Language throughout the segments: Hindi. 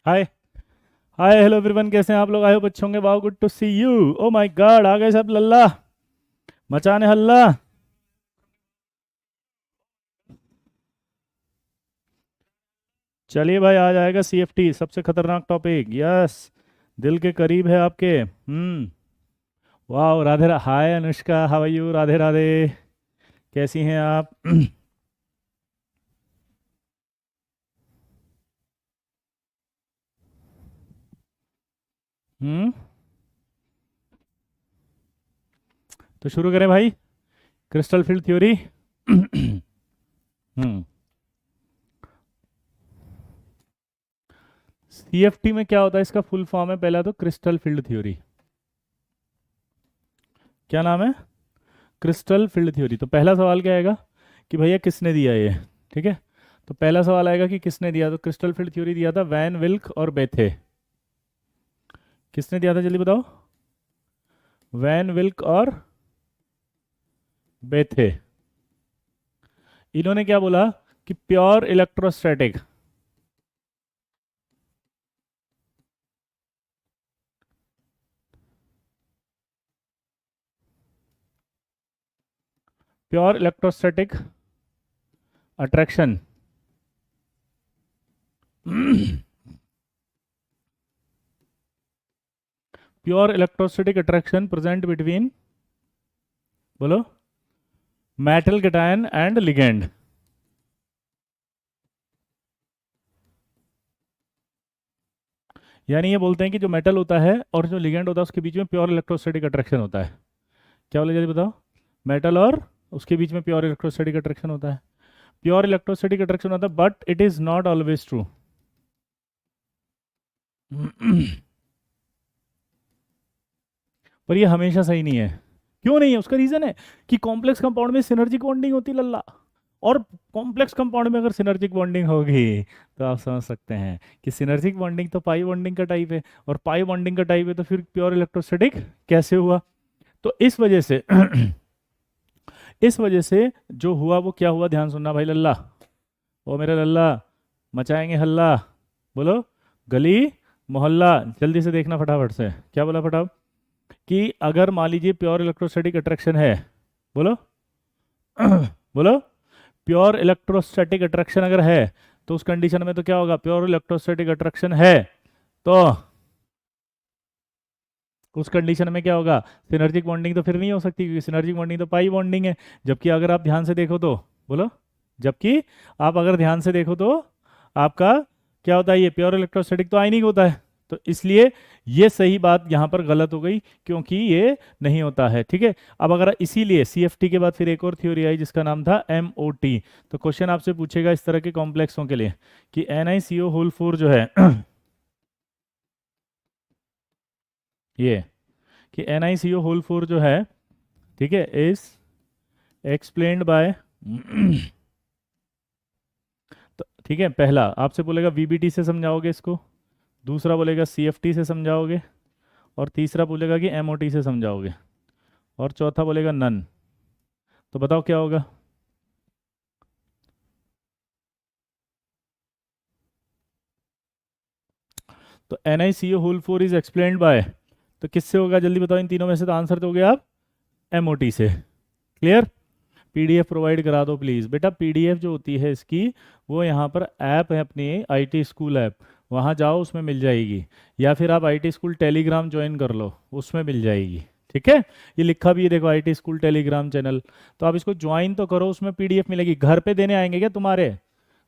हाय। हाय हेलो एवरीवन, कैसे हैं आप लोग? आए हो बच्चों के? Wow, good to see you. Oh my God, आ गए सब लल्ला मचाने हल्ला। चलिए भाई, आ जाएगा सीएफटी, सबसे खतरनाक टॉपिक। यस, दिल के करीब है आपके। Wow, Radhe hi Anushka, how are you? Radhe Radhe. कैसी हैं आप? हम्म। तो शुरू करें भाई, क्रिस्टल फील्ड थ्योरी। हम्म। सीएफटी में क्या होता है? इसका फुल फॉर्म है पहला तो क्रिस्टल फील्ड थ्योरी। क्या नाम है? Crystal field theory. तो पहला सवाल क्या आएगा कि भैया किसने दिया ये? ठीक है। तो पहला सवाल आएगा कि किसने दिया। तो क्रिस्टल फील्ड थ्योरी दिया था वैन विल्क और बेथे। किसने दिया था जल्दी बताओ? वैन विल्क और बेथे। इन्होंने क्या बोला कि pure electrostatic, pure electrostatic attraction pure electrostatic attraction present between, बोलो, मेटल कैटायन एंड लिगेंड। यानी ये बोलते हैं कि जो मेटल होता है और जो लिगेंड होता है उसके बीच में प्योर इलेक्ट्रोस्टैटिक अट्रैक्शन होता है। क्या बोले जल्दी बताओ? मेटल और उसके बीच में प्योर इलेक्ट्रोस्टैटिक अट्रैक्शन होता है। प्योर इलेक्ट्रोस्टैटिक अट्रैक्शन होता है, but it is not always true. पर ये हमेशा सही नहीं है। क्यों नहीं है? उसका रीजन है कि कॉम्प्लेक्स कंपाउंड में सिनर्जिक बॉन्डिंग होती है लल्ला। और कॉम्प्लेक्स कंपाउंड में अगर सिनर्जिक बॉन्डिंग होगी तो आप समझ सकते हैं कि सिनर्जिक बॉन्डिंग तो पाई बॉन्डिंग का टाइप है, और पाई बॉन्डिंग का टाइप है तो फिर प्योर इलेक्ट्रोस्टैटिक कैसे हुआ? तो इस वजह से इस वजह से जो हुआ वो क्या हुआ, ध्यान सुनना भाई लल्ला। ओ मेरा लल्ला, मचाएंगे हल्ला, बोलो, गली मोहल्ला। जल्दी से देखना फटाफट से, क्या बोला फटाफट? कि अगर मान लीजिए प्योर इलेक्ट्रोस्टैटिक अट्रैक्शन है, बोलो बोलो, प्योर इलेक्ट्रोस्टैटिक अट्रैक्शन अगर है तो उस कंडीशन में तो क्या होगा? प्योर इलेक्ट्रोस्टैटिक अट्रैक्शन है तो उस कंडीशन में क्या होगा? सिनर्जिक बॉन्डिंग तो फिर नहीं हो सकती, क्योंकि सिनर्जिक बॉन्डिंग तो पाई बॉन्डिंग है। जबकि अगर आप ध्यान से देखो तो, बोलो, जबकि आप अगर ध्यान से देखो तो आपका क्या होता है? ये प्योर इलेक्ट्रोस्टैटिक तो आयनिक होता है। तो इसलिए ये सही बात यहाँ पर गलत हो गई, क्योंकि ये नहीं होता है। ठीक है। अब अगर इसीलिए सीएफटी के बाद फिर एक और थ्योरी आई जिसका नाम था एमओटी। तो क्वेश्चन आपसे पूछेगा इस तरह के कॉम्प्लेक्सों के लिए कि NiCO होल 4 जो है ये, कि NiCO होल 4 जो है, ठीक है, इज एक्सप्लेन्ड बाय तो ठीक है, पहला आपसे बोलेगा वीबीटी से समझाओगे इसको, दूसरा बोलेगा सीएफटी से समझाओगे, और तीसरा बोलेगा कि एमओटी से समझाओगे, और चौथा बोलेगा नन। तो बताओ क्या होगा? तो NiCO होल 4 इज एक्सप्लेन्ड बाय, तो किससे होगा जल्दी बताओ? इन तीनों में से तो आंसर दोगे आप एमओटी से। क्लियर? पीडीएफ प्रोवाइड करा दो प्लीज़ बेटा। पीडीएफ जो होती है इसकी, वो यहाँ पर ऐप है अपनी, आईटी स्कूल ऐप, वहाँ जाओ उसमें मिल जाएगी। या फिर आप आईटी स्कूल टेलीग्राम ज्वाइन कर लो, उसमें मिल जाएगी। ठीक है। ये लिखा भी है देखो, आईटी स्कूल टेलीग्राम चैनल। तो आप इसको ज्वाइन तो करो, उसमें पीडीएफ मिलेगी। घर पे देने आएंगे क्या तुम्हारे?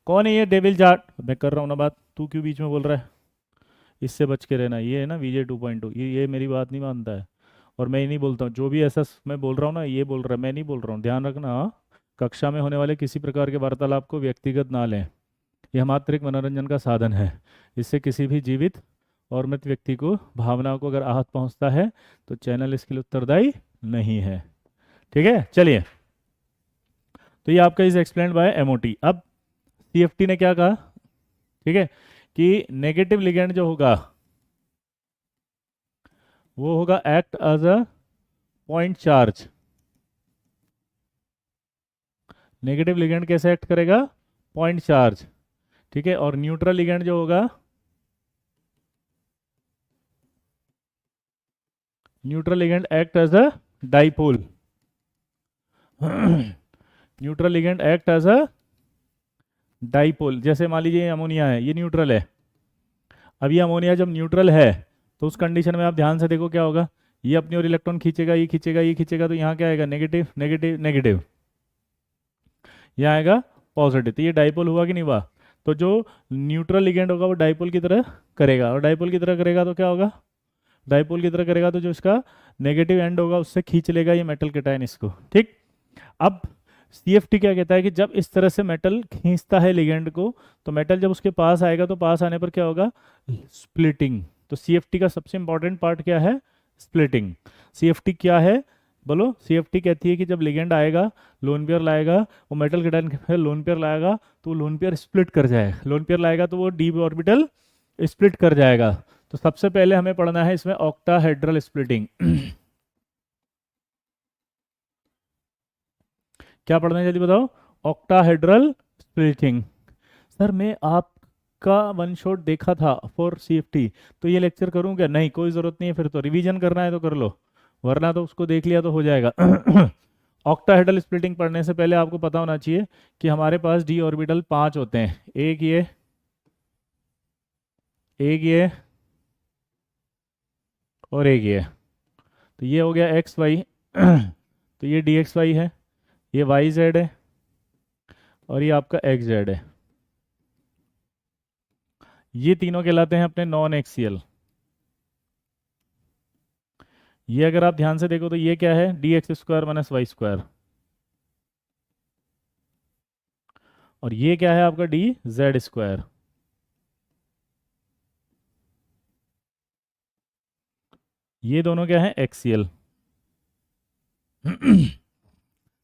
कौन है ये डेविल जाट? मैं कर रहा हूँ ना बात, तू क्यों बीच में बोल रहा है? इससे बच के रहना। ये है ना विजय 2.2, ये मेरी बात नहीं मानता है। और मैं ही नहीं बोलता हूँ, जो भी ऐसा मैं बोल रहा हूँ ना, ये बोल रहा है, मैं नहीं बोल रहा हूँ, ध्यान रखना हाँ? कक्षा में होने वाले किसी प्रकार के वार्तालाप को व्यक्तिगत ना लें। यह मात्र एक मनोरंजन का साधन है। इससे किसी भी जीवित और मृत व्यक्ति को, भावनाओं को अगर आहत पहुंचता है तो चैनल इसके लिए उत्तरदायी नहीं है। ठीक है, चलिए। तो ये आपका इज एक्सप्लेन्ड बाय एमओटी। अब सीएफटी ने क्या कहा? ठीक है, कि नेगेटिव लिगेंड जो होगा वो होगा act as a point charge, negative ligand कैसे एक्ट करेगा? पॉइंट चार्ज, ठीक है। और न्यूट्रल लिगेंड जो होगा, neutral ligand act as a dipole. Neutral ligand act as a dipole. जैसे मान लीजिए अमोनिया है, ये न्यूट्रल है। अब ये अमोनिया जब न्यूट्रल है तो उस कंडीशन में आप ध्यान से देखो क्या होगा, ये अपनी ओर इलेक्ट्रॉन खींचेगा, ये खींचेगा, ये खींचेगा, तो यहाँ क्या आएगा? Negative negative negative. ये आएगा पॉजिटिव। तो ये डाइपोल हुआ कि नहीं हुआ? तो जो न्यूट्रल लिगेंड होगा वो डाइपोल की तरह करेगा, और डाइपोल की तरह करेगा तो क्या होगा? डाइपोल की तरह करेगा तो जो इसका नेगेटिव एंड होगा उससे खींच लेगा ये मेटल कैटायन इसको, ठीक। अब सीएफटी क्या कहता है कि जब इस तरह से मेटल खींचता है लिगेंड को, तो मेटल जब उसके पास आएगा तो पास आने पर क्या होगा? स्प्लिटिंग। तो सीएफटी का सबसे इंपॉर्टेंट पार्ट क्या है? स्प्लिटिंग। सीएफटी क्या है बोलो? सीएफटी कहती है कि जब लिगेंड आएगा, लोन पेयर लाएगा, वो मेटल कैटायन के लोन पेयर लाएगा, तो वो लोन पेयर स्प्लिट कर जाएगा। लोन पेयर लाएगा तो वो डी ऑर्बिटल स्प्लिट कर जाएगा। तो सबसे पहले हमें पढ़ना है इसमें ऑक्टाहेड्रल स्प्लिटिंग। क्या पढ़ना है जल्दी बताओ? Octahedral splitting. सर मैं आपका वन शॉट देखा था फॉर सीएफटी, तो ये लेक्चर करूं क्या? नहीं, कोई ज़रूरत नहीं है, फिर तो रिवीजन करना है तो कर लो, वरना तो उसको देख लिया तो हो जाएगा। ऑक्टाहेड्रल स्प्लिटिंग पढ़ने से पहले आपको पता होना चाहिए कि हमारे पास डी ऑर्बिटल 5 होते हैं। एक ये, एक ये, और एक ये। तो ये हो गया एक्स वाई। तो ये डी एक्स वाई है, ये वाई जेड है, और ये आपका एक्स जेड है। ये तीनों कहलाते हैं अपने नॉन एक्सियल। ये अगर आप ध्यान से देखो तो ये क्या है? D X square minus Y square. और ये क्या है आपका? D Z square. ये दोनों क्या है? एक्सियल।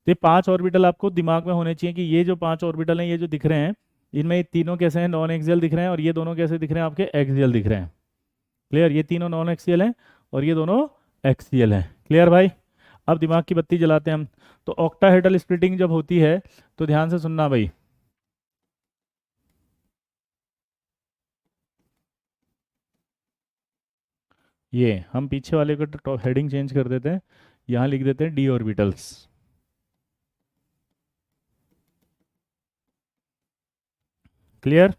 ये 5 ऑर्बिटल आपको दिमाग में होने चाहिए कि ये जो 5 ऑर्बिटल हैं, ये जो दिख रहे हैं, इनमें ये तीनों कैसे हैं? नॉन एक्सियल दिख रहे हैं, और ये दोनों कैसे दिख रहे हैं? आपके एक्सियल दिख रहे हैं। क्लियर? ये तीनों नॉन एक्सियल हैं और ये दोनों एक्सियल हैं। क्लियर भाई? अब दिमाग की बत्ती जलाते हैं हम। तो ऑक्टाहेड्रल स्प्लिटिंग जब होती है तो ध्यान से सुनना भाई। ये हम पीछे वाले का तो हेडिंग चेंज कर देते हैं, यहाँ लिख देते हैं D orbitals. Clear?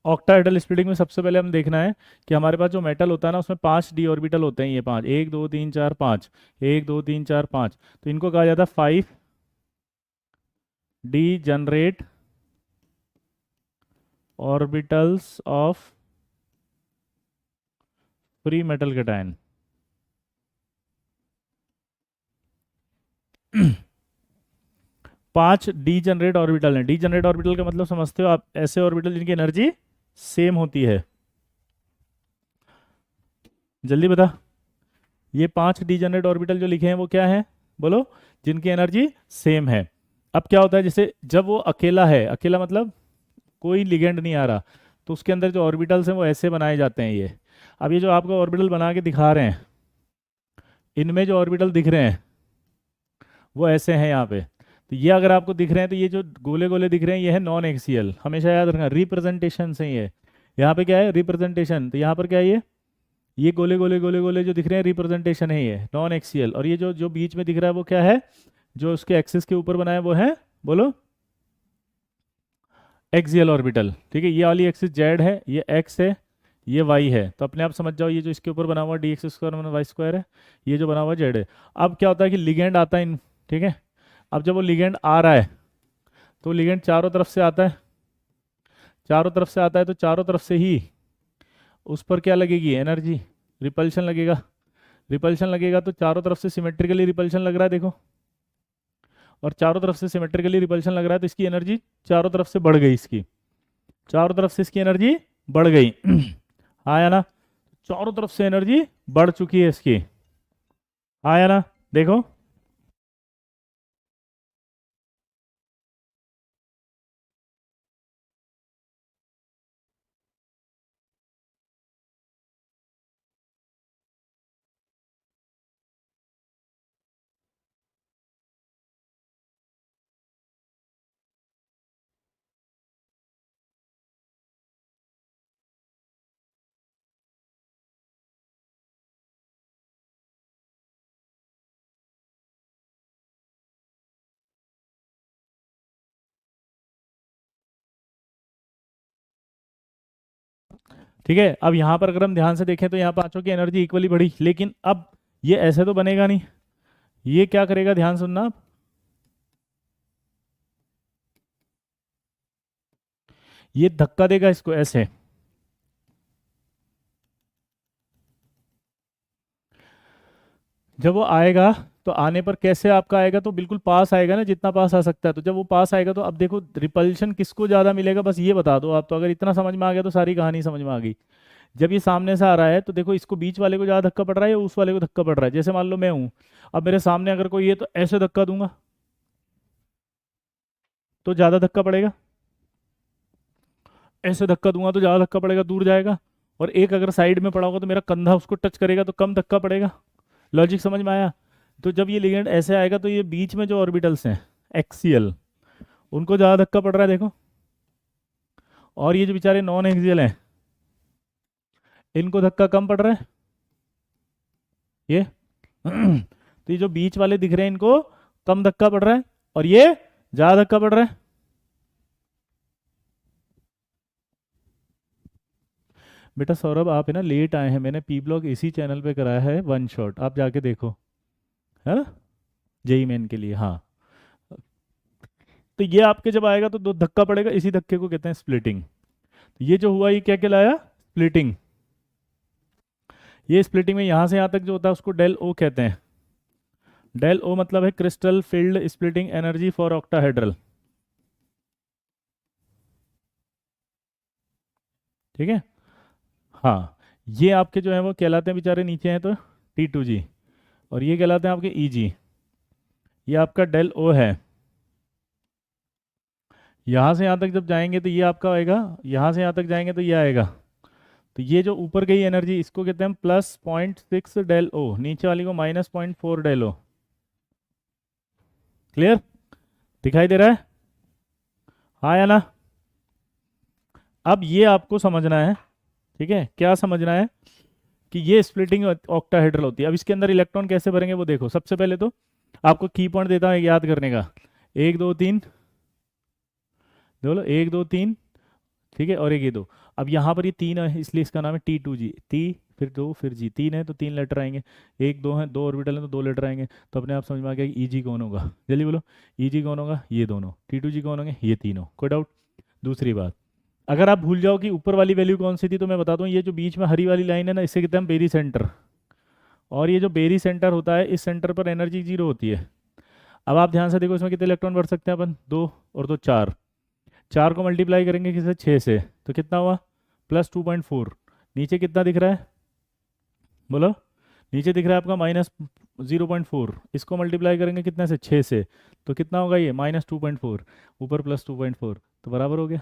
Octahedral splitting में सबसे पहले हम देखना है कि हमारे पास जो मेटल होता है ना, उसमें 5 डी ऑर्बिटल होते हैं। ये 5, 1 2 3 4 5, 1 2 3 4 5। तो इनको कहा जाता है 5 D generate orbitals of free metal cation. 5 D generate orbital हैं। डी जनरेट ऑर्बिटल का मतलब समझते हो आप? ऐसे ऑर्बिटल जिनकी एनर्जी सेम होती है। जल्दी बता। ये 5 डी जनरेट ऑर्बिटल जो लिखे हैं वो क्या है बोलो? जिनकी एनर्जी सेम है। अब क्या होता है, जैसे जब वो अकेला है, अकेला मतलब कोई लिगेंड नहीं आ रहा, तो उसके अंदर जो ऑर्बिटल्स हैं वो ऐसे बनाए जाते हैं ये। अब ये जो आपको ऑर्बिटल बना के दिखा रहे हैं, इनमें जो ऑर्बिटल दिख रहे हैं वो ऐसे हैं यहाँ पे। तो ये अगर आपको दिख रहे हैं तो ये जो गोले गोले दिख रहे हैं ये है नॉन एक्सियल। हमेशा याद रखना, रिप्रेजेंटेशन से ये। यहाँ पे क्या है? रिप्रेजेंटेशन। तो यहाँ पर क्या है? ये गोले गोले गोले गोले जो दिख रहे हैं रिप्रेजेंटेशन है, ये नॉन एक्सियल। और ये जो जो बीच में दिख रहा है वो क्या है? जो उसके एक्सिस के ऊपर बनाया वो है बोलो? Axial orbital. ठीक है, ये वाली एक्सिस जेड है, ये एक्स है, ये वाई है। तो अपने आप समझ जाओ ये जो इसके ऊपर बना हुआ D X square minus Y square है, ये जो बना हुआ जेड है। अब क्या होता है कि लिगेंड आता है इन, ठीक है। अब जब वो लिगेंड आ रहा है तो लिगेंड चारों तरफ से आता है, चारों तरफ से आता है, तो चारों तरफ से ही उस पर क्या लगेगी? एनर्जी, रिपल्शन लगेगा। रिपल्शन लगेगा तो चारों तरफ से सिमेट्रिकली रिपल्शन लग रहा है, देखो। और चारों तरफ से सिमेट्रिकली रिपल्शन लग रहा है तो इसकी एनर्जी चारों तरफ से बढ़ गई। इसकी चारों तरफ से इसकी एनर्जी बढ़ गई। आया ना? चारों तरफ से एनर्जी बढ़ चुकी है इसकी। आया ना? देखो। ठीक है, अब यहाँ पर अगर हम ध्यान से देखें तो यहाँ पांचों की एनर्जी इक्वली बढ़ी, लेकिन अब ये ऐसे तो बनेगा नहीं, ये क्या करेगा, ध्यान सुनना आप, ये धक्का देगा इसको ऐसे, जब वो आएगा तो आने पर कैसे आपका आएगा, तो बिल्कुल पास आएगा ना, जितना पास आ सकता है, तो जब वो पास आएगा तो अब देखो रिपल्शन किसको ज़्यादा मिलेगा, बस ये बता दो आप, तो अगर इतना समझ में आ गया तो सारी कहानी समझ में आ गई। जब ये सामने से आ रहा है तो देखो इसको बीच वाले को ज़्यादा धक्का पड़ रहा है या उस वाले को धक्का पड़ रहा है, जैसे मान लो मैं हूँ, अब मेरे सामने अगर कोई है तो ऐसे धक्का दूंगा तो ज़्यादा धक्का पड़ेगा, ऐसे धक्का दूंगा तो ज़्यादा धक्का पड़ेगा, दूर जाएगा, और एक अगर साइड में पड़ा होगा तो मेरा कंधा उसको टच करेगा तो कम धक्का पड़ेगा। लॉजिक समझ में आया। तो जब ये लिगेंड ऐसे आएगा तो ये बीच में जो ऑर्बिटल्स हैं एक्सियल, उनको ज़्यादा धक्का पड़ रहा है देखो, और ये जो बेचारे नॉन एक्सियल हैं इनको धक्का कम पड़ रहा है ये तो ये जो बीच वाले दिख रहे हैं इनको कम धक्का पड़ रहा है और ये ज़्यादा धक्का पड़ रहा है। बेटा सौरभ आप है ना लेट आए हैं, मैंने पी ब्लॉग इसी चैनल पे कराया है वन शॉट, आप जाके देखो, है ना, जेई मेन के लिए। हाँ, तो ये आपके जब आएगा तो दो धक्का पड़ेगा, इसी धक्के को कहते हैं स्प्लिटिंग। ये जो हुआ ये क्या कहलाया, स्प्लिटिंग। ये स्प्लिटिंग में यहाँ से यहाँ तक जो होता है उसको डेल ओ कहते हैं। डेल ओ मतलब है crystal field splitting energy for octahedral. ठीक है, हाँ, ये आपके जो है वो कहलाते हैं बेचारे नीचे हैं तो T2G, और ये कहलाते हैं आपके EG। ये आपका डेल ओ है। यहाँ से यहाँ तक जब जाएंगे तो ये आपका आएगा, यहाँ से यहाँ तक जाएंगे तो ये आएगा, तो ये जो ऊपर गई एनर्जी इसको कहते हैं +0.6 डेल ओ, नीचे वाली को -0.4 डेल ओ। क्लियर, दिखाई दे रहा है, हाँ या ना। अब ये आपको समझना है, ठीक है, क्या समझना है कि ये स्प्लिटिंग ऑक्टाहेड्रल होती है। अब इसके अंदर इलेक्ट्रॉन कैसे भरेंगे वो देखो, सबसे पहले तो आपको की पॉइंट देता हूँ याद करने का, 1 2 3, बोलो 1 2 3, ठीक है, और एक ये दो। अब यहाँ पर ये तीन है इसलिए इसका नाम है T2G, टी फिर दो फिर जी, तीन है तो तीन लेटर आएंगे, एक दो है दो ऑर्बिटल है तो दो लेटर आएंगे, तो अपने आप समझ में आ गया कि EG कौन होगा, जल्दी बोलो, EG कौन होगा, ये दोनों, T2G कौन होंगे, ये तीनों, कोई डाउट। दूसरी बात, अगर आप भूल जाओ कि ऊपर वाली वैल्यू कौन सी थी तो मैं बता दूं, ये जो बीच में हरी वाली लाइन है ना इसे कहते हैं बेरी सेंटर, और ये जो बेरी सेंटर होता है इस सेंटर पर एनर्जी 0 होती है। अब आप ध्यान से देखो इसमें कितने इलेक्ट्रॉन बढ़ सकते हैं अपन, दो और दो चार, चार को मल्टीप्लाई करेंगे किससे, 6 से, तो कितना हुआ +2.4। नीचे कितना दिख रहा है बोलो, नीचे दिख रहा है आपका -0.4, इसको मल्टीप्लाई करेंगे कितने से, 6 से, तो कितना होगा ये -2.4, ऊपर +2.4, तो बराबर हो गया।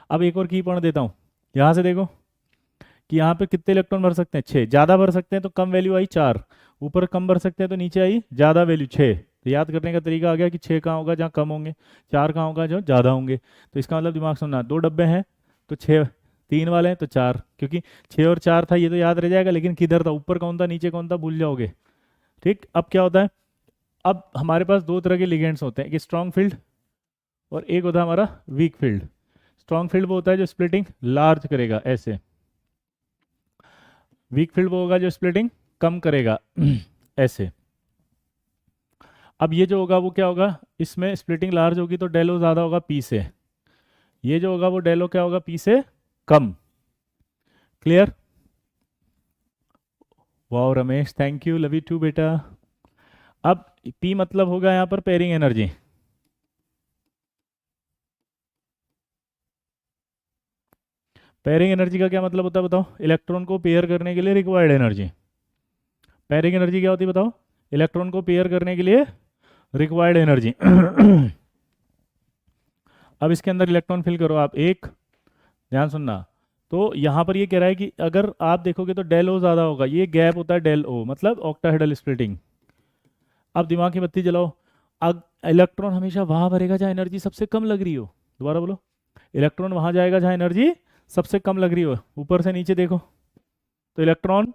अब एक और की पॉइंट देता हूँ, यहाँ से देखो कि यहाँ पे कितने इलेक्ट्रॉन भर सकते हैं, 6, ज़्यादा भर सकते हैं तो कम वैल्यू आई 4, ऊपर कम भर सकते हैं तो नीचे आई ज़्यादा वैल्यू 6। तो याद करने का तरीका आ गया कि 6 कहाँ होगा जहाँ कम होंगे, 4 कहाँ होगा जो ज़्यादा होंगे। तो इसका मतलब दिमाग सुनना, दो डब्बे हैं तो 6, तीन वाले हैं तो 4, क्योंकि 6 और 4 था ये तो याद रह जाएगा, लेकिन किधर था, ऊपर कौन था नीचे कौन था भूल जाओगे। ठीक, अब क्या होता है, अब हमारे पास दो तरह के लिगेंड्स होते हैं, एक स्ट्रॉन्ग फील्ड और एक होता है हमारा वीक फील्ड। स्ट्रॉन्ग फील्ड वो होता है जो स्प्लिटिंग लार्ज करेगा ऐसे, वीक फील्ड वो होगा जो स्प्लिटिंग कम करेगा ऐसे। अब ये जो होगा वो क्या होगा, इसमें स्प्लिटिंग लार्ज होगी तो डेलो ज़्यादा होगा पी से, ये जो होगा वो डेलो क्या होगा, पी से कम। क्लियर, वाह Ramesh thank you, love you too बेटा। अब पी मतलब होगा यहाँ पर पेयरिंग एनर्जी, पेयरिंग एनर्जी का क्या मतलब होता है बताओ, इलेक्ट्रॉन को पेयर करने के लिए रिक्वायर्ड एनर्जी। पेयरिंग एनर्जी क्या होती है बताओ, इलेक्ट्रॉन को पेयर करने के लिए रिक्वायर्ड एनर्जी अब इसके अंदर इलेक्ट्रॉन फिल करो आप, एक, ध्यान सुनना, तो यहाँ पर ये कह रहा है कि अगर आप देखोगे तो डेल ओ ज़्यादा होगा, ये गैप होता है डेल ओ मतलब ऑक्टाहेड्रल स्प्लिटिंग। अब दिमाग की बत्ती जलाओ, अब इलेक्ट्रॉन हमेशा वहाँ भरेगा जहाँ एनर्जी सबसे कम लग रही हो, दोबारा बोलो, इलेक्ट्रॉन वहाँ जाएगा जहाँ एनर्जी सबसे कम लग रही हो, ऊपर से नीचे देखो, तो इलेक्ट्रॉन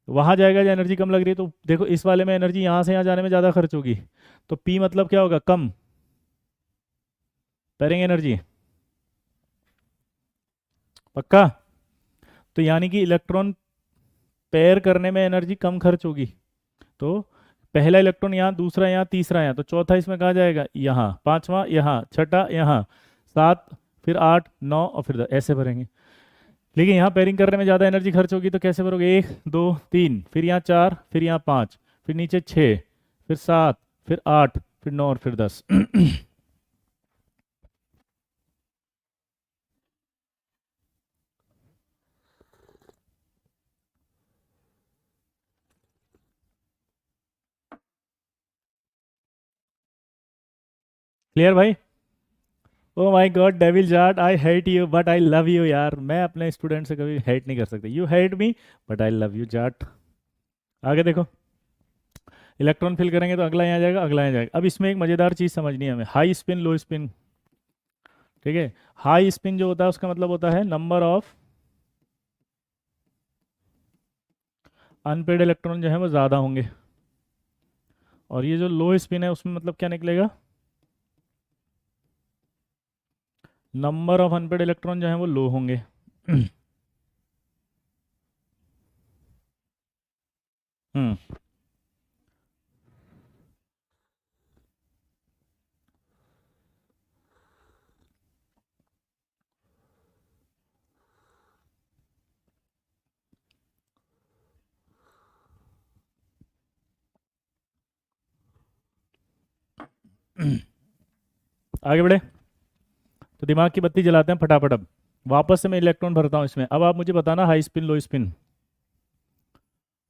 वहाँ जाएगा जहाँ एनर्जी कम लग रही है, तो देखो इस वाले में एनर्जी यहाँ से यहाँ जाने में ज़्यादा खर्च होगी, तो पी मतलब क्या होगा, कम पेयरिंग एनर्जी, पक्का। तो यानी कि इलेक्ट्रॉन पेयर करने में एनर्जी कम खर्च होगी। तो पहला इलेक्ट्रॉन यहाँ, दूसरा यहाँ, तीसरा यहाँ, तो चौथा इसमें कहाँ जाएगा, यहाँ, पांचवा यहाँ, छठा यहाँ, सात, फिर आठ, नौ और फिर 10, ऐसे भरेंगे। लेकिन यहाँ पेयरिंग करने में ज़्यादा एनर्जी खर्च होगी, तो कैसे भरोगे, एक दो तीन, फिर यहाँ चार, फिर यहाँ पाँच, फिर नीचे छः, फिर सात, फिर आठ, फिर नौ और फिर 10। क्लियर भाई? ओ my God devil Jat, I hate you but I love you यार। मैं अपने स्टूडेंट से कभी हेट नहीं कर सकता। You hate me but I love you Jat. आगे देखो, इलेक्ट्रॉन फिल करेंगे तो अगला यहाँ जाएगा, अगला यहाँ जाएगा। अब इसमें एक मज़ेदार चीज़ समझनी है हमें, हाई स्पिन लो स्पिन। ठीक है, हाई स्पिन जो होता है उसका मतलब होता है नंबर ऑफ अनपेड इलेक्ट्रॉन जो है वो ज़्यादा होंगे, और ये जो लो स्पिन है उसमें मतलब क्या निकलेगा, नंबर ऑफ अनपेड इलेक्ट्रॉन जो है वो लो होंगे। हम्म। आगे बढ़े, तो दिमाग की बत्ती जलाते हैं फटाफट। अब वापस से मैं इलेक्ट्रॉन भरता हूँ इसमें। अब आप मुझे बताना हाई स्पिन लो स्पिन।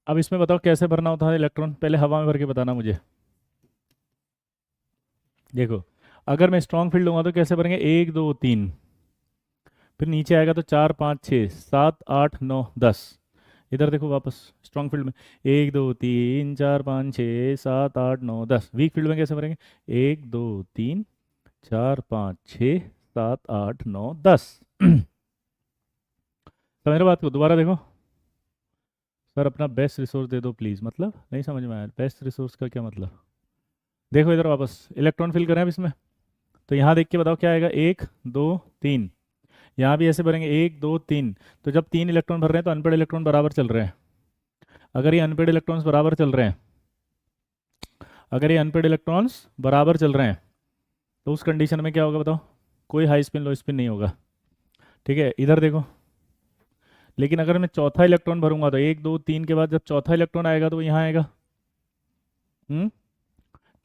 अब इसमें बताओ कैसे भरना होता है इलेक्ट्रॉन, पहले हवा में भर के बताना मुझे। देखो, अगर मैं स्ट्रॉन्ग फील्ड लूंगा तो कैसे भरेंगे, एक दो तीन, फिर नीचे आएगा तो चार पाँच छः सात आठ नौ 10। इधर देखो वापस स्ट्रॉन्ग फील्ड में, एक दो तीन चार पाँच छः सात आठ नौ 10। वीक फील्ड में कैसे भरेंगे, एक दो तीन चार पाँच छः सात आठ नौ 10। तो मेरे बात को दोबारा देखो। सर अपना बेस्ट रिसोर्स दे दो प्लीज़, मतलब नहीं समझ में आया, बेस्ट रिसोर्स का क्या मतलब। देखो इधर वापस इलेक्ट्रॉन फिल करें अब इसमें, तो यहाँ देख के बताओ क्या आएगा, एक दो तीन। यहाँ भी ऐसे भरेंगे, एक दो तीन। तो जब तीन इलेक्ट्रॉन भर रहे हैं तो अनपेड इलेक्ट्रॉन बराबर चल रहे हैं। अगर ये अनपेड इलेक्ट्रॉन्स बराबर चल रहे हैं, अगर ये अनपेड इलेक्ट्रॉन्स बराबर चल रहे हैं, तो उस कंडीशन में क्या होगा बताओ, कोई हाई स्पिन लो स्पिन नहीं होगा। ठीक है, इधर देखो। लेकिन अगर मैं चौथा इलेक्ट्रॉन भरूंगा तो एक दो तीन के बाद जब चौथा इलेक्ट्रॉन आएगा तो वो यहाँ आएगा।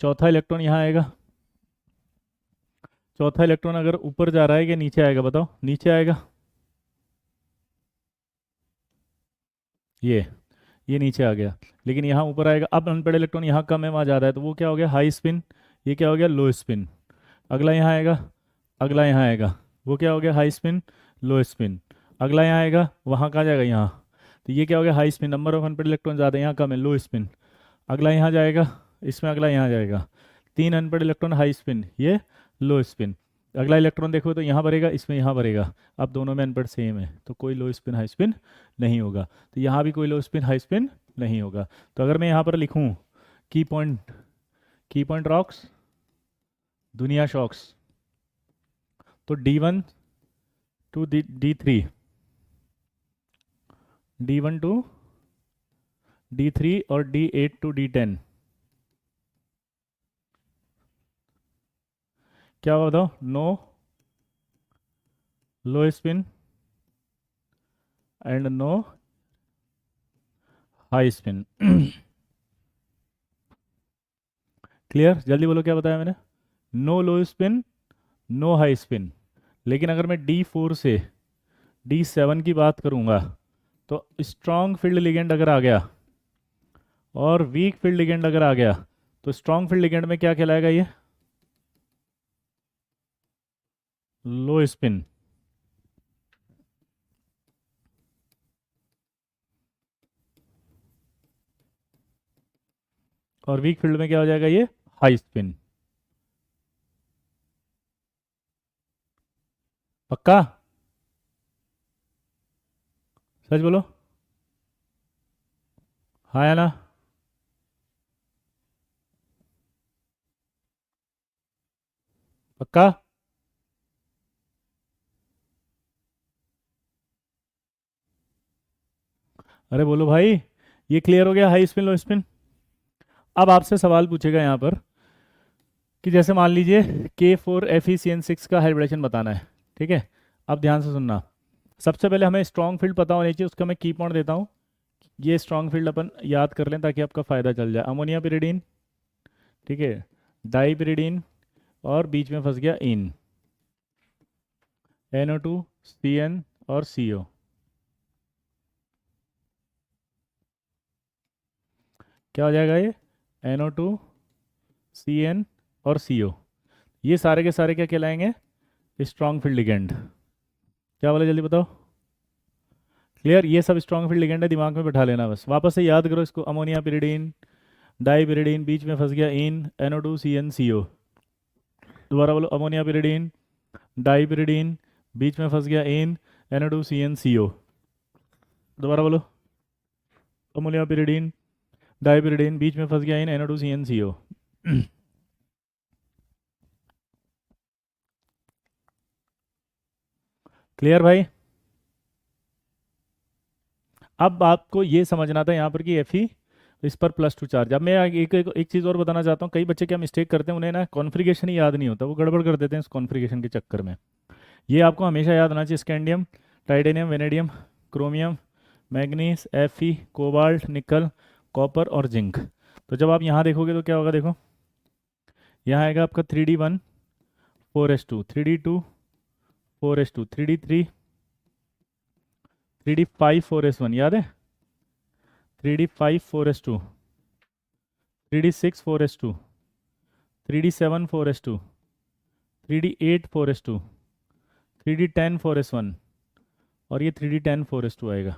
चौथा इलेक्ट्रॉन यहाँ आएगा। चौथा इलेक्ट्रॉन अगर ऊपर जा रहा है कि नीचे आएगा बताओ, नीचे आएगा। ये नीचे आ गया, लेकिन यहाँ ऊपर आएगा। अब अनपेड इलेक्ट्रॉन यहाँ कम है, वहाँ ज़्यादा है, तो वो क्या हो गया, हाई स्पिन। ये क्या हो गया, लो स्पिन। अगला यहाँ आएगा, अगला यहाँ आएगा, वो क्या हो गया, हाई स्पिन लो स्पिन। अगला यहाँ आएगा, वहाँ कहाँ जाएगा, यहाँ। तो ये क्या हो गया, high spin, number of unpaired electron ज़्यादा है, यहाँ कम है, लो स्पिन। अगला यहाँ जाएगा, इसमें अगला यहाँ जाएगा। तीन अनपेड इलेक्ट्रॉन हाई स्पिन, ये लो स्पिन। अगला इलेक्ट्रॉन देखो तो यहाँ भरेगा, इसमें यहाँ भरेगा। अब दोनों में अनपेड सेम है, तो कोई लो स्पिन हाई स्पिन नहीं होगा। तो यहाँ भी कोई लो स्पिन हाई स्पिन नहीं होगा। तो अगर मैं यहाँ पर लिखूँ की पॉइंट रॉक्स, दुनिया शॉक्स, तो D1 to D3, D1 to D3 और D8 टू D10 क्या होगा बताओ, no low spin and no high spin. Clear? जल्दी बोलो क्या बताया मैंने, no low spin no high spin. लेकिन अगर मैं D4 से D7 की बात करूंगा, तो स्ट्रॉन्ग फील्ड लिगेंड अगर आ गया और वीक फील्ड लिगेंड अगर आ गया, तो स्ट्रॉन्ग फील्ड लिगेंड में क्या कहलाएगा, ये लो स्पिन। और वीक फील्ड में क्या हो जाएगा, ये हाई स्पिन। पक्का? सच बोलो, हाँ या ना? पक्का? अरे बोलो भाई, ये क्लियर हो गया हाई स्पिन लो स्पिन। अब आपसे सवाल पूछेगा यहाँ पर कि जैसे मान लीजिए K4FeCN6 का हाइब्रिडेशन बताना है, ठीक है। अब ध्यान से सुनना, सबसे पहले हमें स्ट्रॉन्ग फील्ड पता होनी चाहिए, उसका मैं की पॉइंट देता हूँ। ये स्ट्रॉन्ग फील्ड अपन याद कर लें ताकि आपका फ़ायदा चल जाए। अमोनिया पिरिडीन, ठीक है, डाई पिरिडीन, और बीच में फंस गया इन, NO2 CN और CO। क्या हो जाएगा ये, NO2 CN और CO। ये सारे के सारे क्या कहलाएंगे, स्ट्रॉन्ग फील्ड लिगेंड। क्या बोले जल्दी बताओ। क्लियर, ये सब स्ट्रॉन्ग फील्ड लिगेंड है, दिमाग में बैठा लेना बस, वापस से याद करो इसको। अमोनिया पिरिडीन, डाई पिरिडीन, बीच में फंस गया इन, NO2 CN CO। दोबारा बोलो, अमोनिया पिरिडीन, डाई पिरिडीन, बीच में फंस गया इन, NO2 CN CO। दोबारा बोलो, अमोनिया पिरिडीन, डाई पिरिडीन, बीच में फंस गया इन, NO2 CN CO। क्लियर भाई। अब आपको ये समझना था यहाँ पर कि Fe इस पर +2 चार्ज। अब मैं एक चीज़ और बताना चाहता हूँ, कई बच्चे क्या मिस्टेक करते हैं, उन्हें ना कॉन्फ़िगरेशन ही याद नहीं होता, वो गड़बड़ कर देते हैं इस कॉन्फ़िगरेशन के चक्कर में। ये आपको हमेशा याद होना चाहिए, scandium, titanium, vanadium, chromium, manganese, Fe, cobalt, निकल, कॉपर और जिंक। तो जब आप यहाँ देखोगे तो क्या होगा, देखो यहाँ आएगा आपका 3D1 4s2, 3D2 4s2, 3D3 3D5 4s1, याद है, 3D5 4s2, 3D6 4s2, 3D7 4s2, 3D8 4s2, 3D10 4s1, और ये 3D10 4s2 आएगा।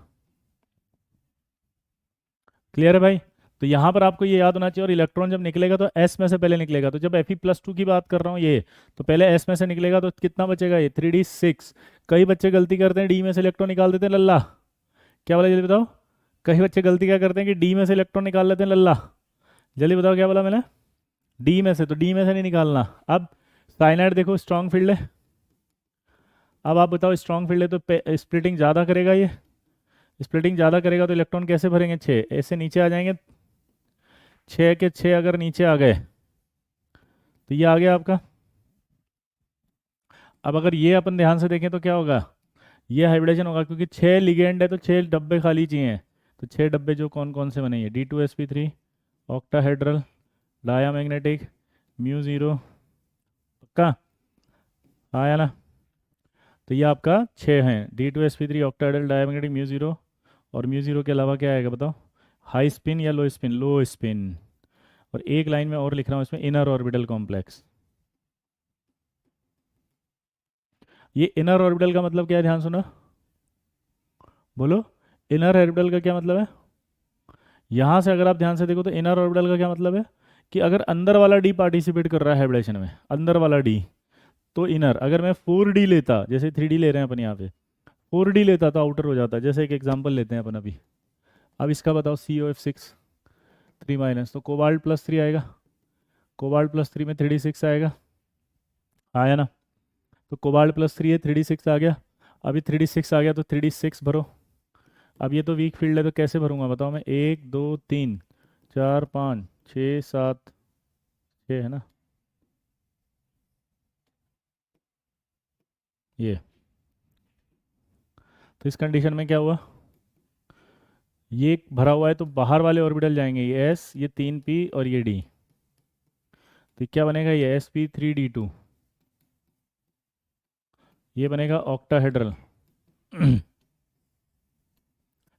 क्लियर है भाई। तो यहाँ पर आपको ये याद होना चाहिए, और इलेक्ट्रॉन जब निकलेगा तो S में से पहले निकलेगा। तो जब Fe+2 की बात कर रहा हूँ ये, तो पहले S में से निकलेगा, तो कितना बचेगा ये 3D6। कई बच्चे गलती करते हैं D में से इलेक्ट्रॉन निकाल देते हैं, लल्ला। क्या बोला जल्दी बताओ। कई बच्चे गलती क्या करते हैं कि D में से इलेक्ट्रॉन निकाल लेते हैं, लल्ला। जल्दी बताओ क्या बोला मैंने, D में से, तो D में से नहीं निकालना। अब साइनाइड देखो स्ट्रॉन्ग फील्ड है, अब आप बताओ स्ट्रॉन्ग फील्ड है तो स्प्लिटिंग ज़्यादा करेगा, ये स्प्लिटिंग ज़्यादा करेगा तो इलेक्ट्रॉन कैसे भरेंगे, 6 ऐसे नीचे आ जाएंगे, 6 के 6 अगर नीचे आ गए तो ये आ गया आपका। अब अगर ये अपन ध्यान से देखें तो क्या होगा, ये हाइब्रिडेशन होगा, क्योंकि 6 लिगेंड है तो 6 डब्बे खाली चाहिए। तो 6 डब्बे जो कौन कौन से बनेंगे, D2sp3, ऑक्टाहेड्रल, डायामैग्नेटिक, μ0, पक्का आया ना। तो ये आपका 6 हैं, D2sp3, ऑक्टाहेड्रल, डायामैग्नेटिक, μ0, और μ0 के अलावा क्या आएगा बताओ, हाई स्पिन या लो स्पिन, लो स्पिन। और एक लाइन में और लिख रहा हूँ इसमें, इनर ऑर्बिटल कॉम्प्लेक्स। ये इनर ऑर्बिटल का मतलब क्या है, ध्यान सुनो, बोलो। इनर ऑर्बिटल का क्या मतलब है, यहाँ से अगर आप ध्यान से देखो तो इनर ऑर्बिटल का क्या मतलब है कि अगर अंदर वाला डी पार्टिसिपेट कर रहा है हाइब्रिडेशन में, अंदर वाला डी, तो इनर। अगर मैं 4D लेता, जैसे 3D ले रहे हैं अपन यहाँ पे, 4D लेता तो आउटर हो जाता। जैसे एक एग्जांपल लेते हैं अपन अभी, अब इसका बताओ COF6 3- तो कोबाल्ट +3 आएगा, कोबाल्ट +3 में 3D6 आएगा, आया ना। तो कोबाल्ट +3 है, 3D6 आ गया। अभी 3D6 आ गया तो 3D6 भरो। अब ये तो वीक फील्ड है तो कैसे भरूंगा बताओ मैं, 1 2 3 4 5 6 7 6 है ना, ये। तो इस कंडीशन में क्या हुआ, ये भरा हुआ है तो बाहर वाले ऑर्बिटल जाएंगे, ये S, ये 3P और ये D। तो क्या बनेगा, ये sp3d2, ये बनेगा ऑक्टाहेड्रल।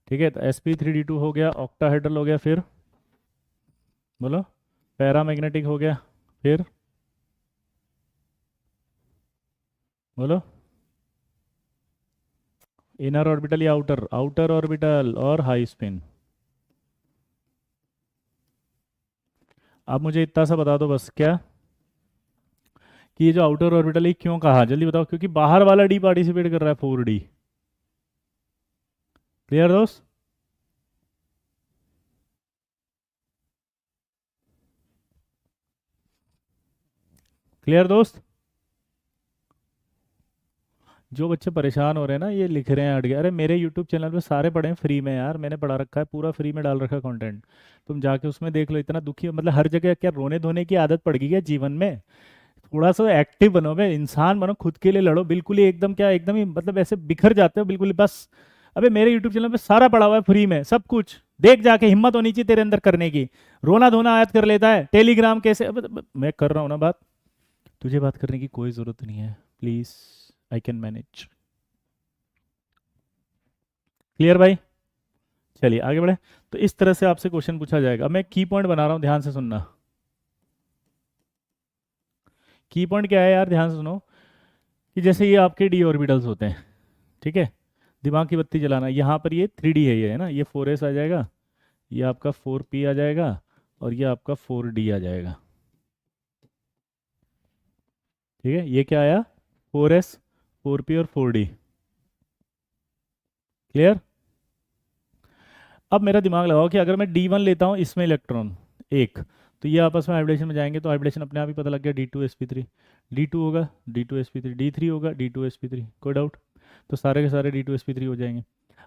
ठीक है, तो sp3d2 हो गया, ऑक्टाहेड्रल हो गया, फिर बोलो पैरामैग्नेटिक हो गया, फिर बोलो इनर ऑर्बिटल या आउटर, आउटर ऑर्बिटल और हाई स्पिन। अब मुझे इतना सा बता दो बस, क्या कि ये जो आउटर ऑर्बिटल है क्यों कहा, जल्दी बताओ। क्योंकि बाहर वाला डी पार्टिसिपेट कर रहा है, 4D। क्लियर दोस्त। क्लियर दोस्त। जो बच्चे परेशान हो रहे हैं ना, ये लिख रहे हैं अड़ गए, अरे मेरे यूट्यूब चैनल पे सारे पढ़े हैं फ्री में यार, मैंने पढ़ा रखा है, पूरा फ्री में डाल रखा है कंटेंट। तुम जाके उसमें देख लो। इतना दुखी मतलब हर जगह क्या रोने धोने की आदत पड़ गई है जीवन में? थोड़ा सा एक्टिव बनो बे, इंसान बनो, खुद के लिए लड़ो। बिल्कुल ही एकदम क्या, एकदम ही मतलब ऐसे बिखर जाते हो बिल्कुल ही बस। अबे मेरे यूट्यूब चैनल पे सारा पड़ा हुआ है फ्री में, सब कुछ देख जाके। हिम्मत होनी चाहिए तेरे अंदर करने की। रोना धोना आयत कर लेता है, टेलीग्राम कैसे मैं कर रहा हूँ ना बात। तुझे बात करने की कोई जरूरत नहीं है, please, I can manage. Clear भाई? चलिए आगे बढ़े। तो इस तरह से आपसे क्वेश्चन पूछा जाएगा। अब मैं की पॉइंट बना रहा हूँ, ध्यान से सुनना। की पॉइंट क्या है यार, ध्यान से सुनो। कि जैसे ये आपके डी ऑर्बिटल्स होते हैं, ठीक है? दिमाग की बत्ती जलाना। यहाँ पर ये 3D है, ये है ना, ये 4s आ जाएगा, ये आपका 4p आ जाएगा, और ये आपका 4d आ जाएगा। ठीक है, ये क्या आया? 4s, 4p और 4d। क्लियर? अब मेरा दिमाग लगाओ कि अगर मैं D1 लेता हूँ, इसमें इलेक्ट्रॉन एक, तो ये आपस में हाइब्रिडेशन में जाएंगे, तो हाइब्रिडेशन अपने आप ही पता लग गया, D2sp3। D2 होगा D2sp3, D3 होगा D2sp3। कोई डाउट? तो सारे के सारे D2sp3 हो जाएंगे।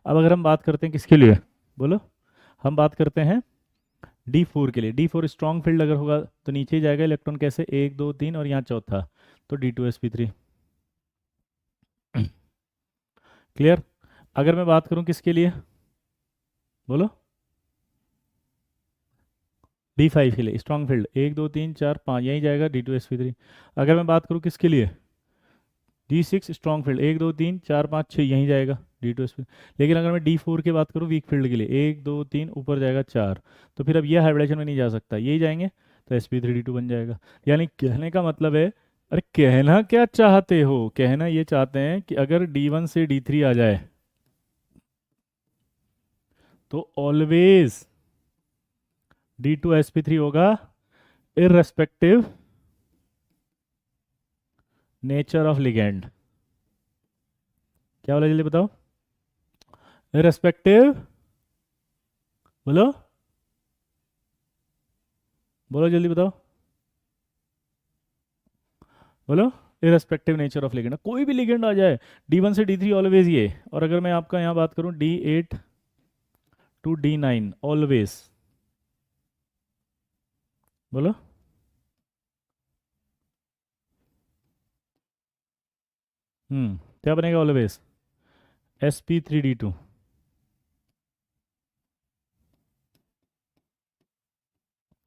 अब अगर हम बात करते हैं किसके लिए, बोलो? हम बात करते हैं D4 के लिए। D4 स्ट्रॉन्ग फील्ड अगर होगा तो नीचे ही जाएगा इलेक्ट्रॉन, कैसे? 1 2 3, और यहाँ चौथा, तो D2sp3। क्लियर? अगर मैं बात करूँ किसके लिए, बोलो? D5 के लिए स्ट्रॉन्ग फील्ड 1 2 3 4 5, यहीं जाएगा D2sp3। अगर मैं बात करूँ किसके लिए, D6 स्ट्रॉन्ग फील्ड 1 2 3 4 5 6, यहीं जाएगा D2sp। लेकिन अगर मैं D4 की बात करूँ वीक फील्ड के लिए, 1 2 3, ऊपर जाएगा 4, तो फिर अब ये हाइब्रिडेशन में नहीं जा सकता, यही जाएंगे, तो sp3d2 बन जाएगा। यानी कहने का मतलब है, अरे कहना क्या चाहते हो? कहना ये चाहते हैं कि अगर D1 से D3 आ जाए तो ऑलवेज D2sp3 होगा, इररेस्पेक्टिव नेचर ऑफ लिगेंड। क्या बोला जल्दी बताओ? इररेस्पेक्टिव, बोलो, बोलो जल्दी बताओ, बोलो। इररेस्पेक्टिव नेचर ऑफ लिगेंड, कोई भी लिगेंड आ जाए, D1 से D3 ऑलवेज ये। और अगर मैं आपका यहाँ बात करूँ D8 टू D9 ऑलवेज, बोलो। क्या बनेगा ऑलवेज? sp3d2।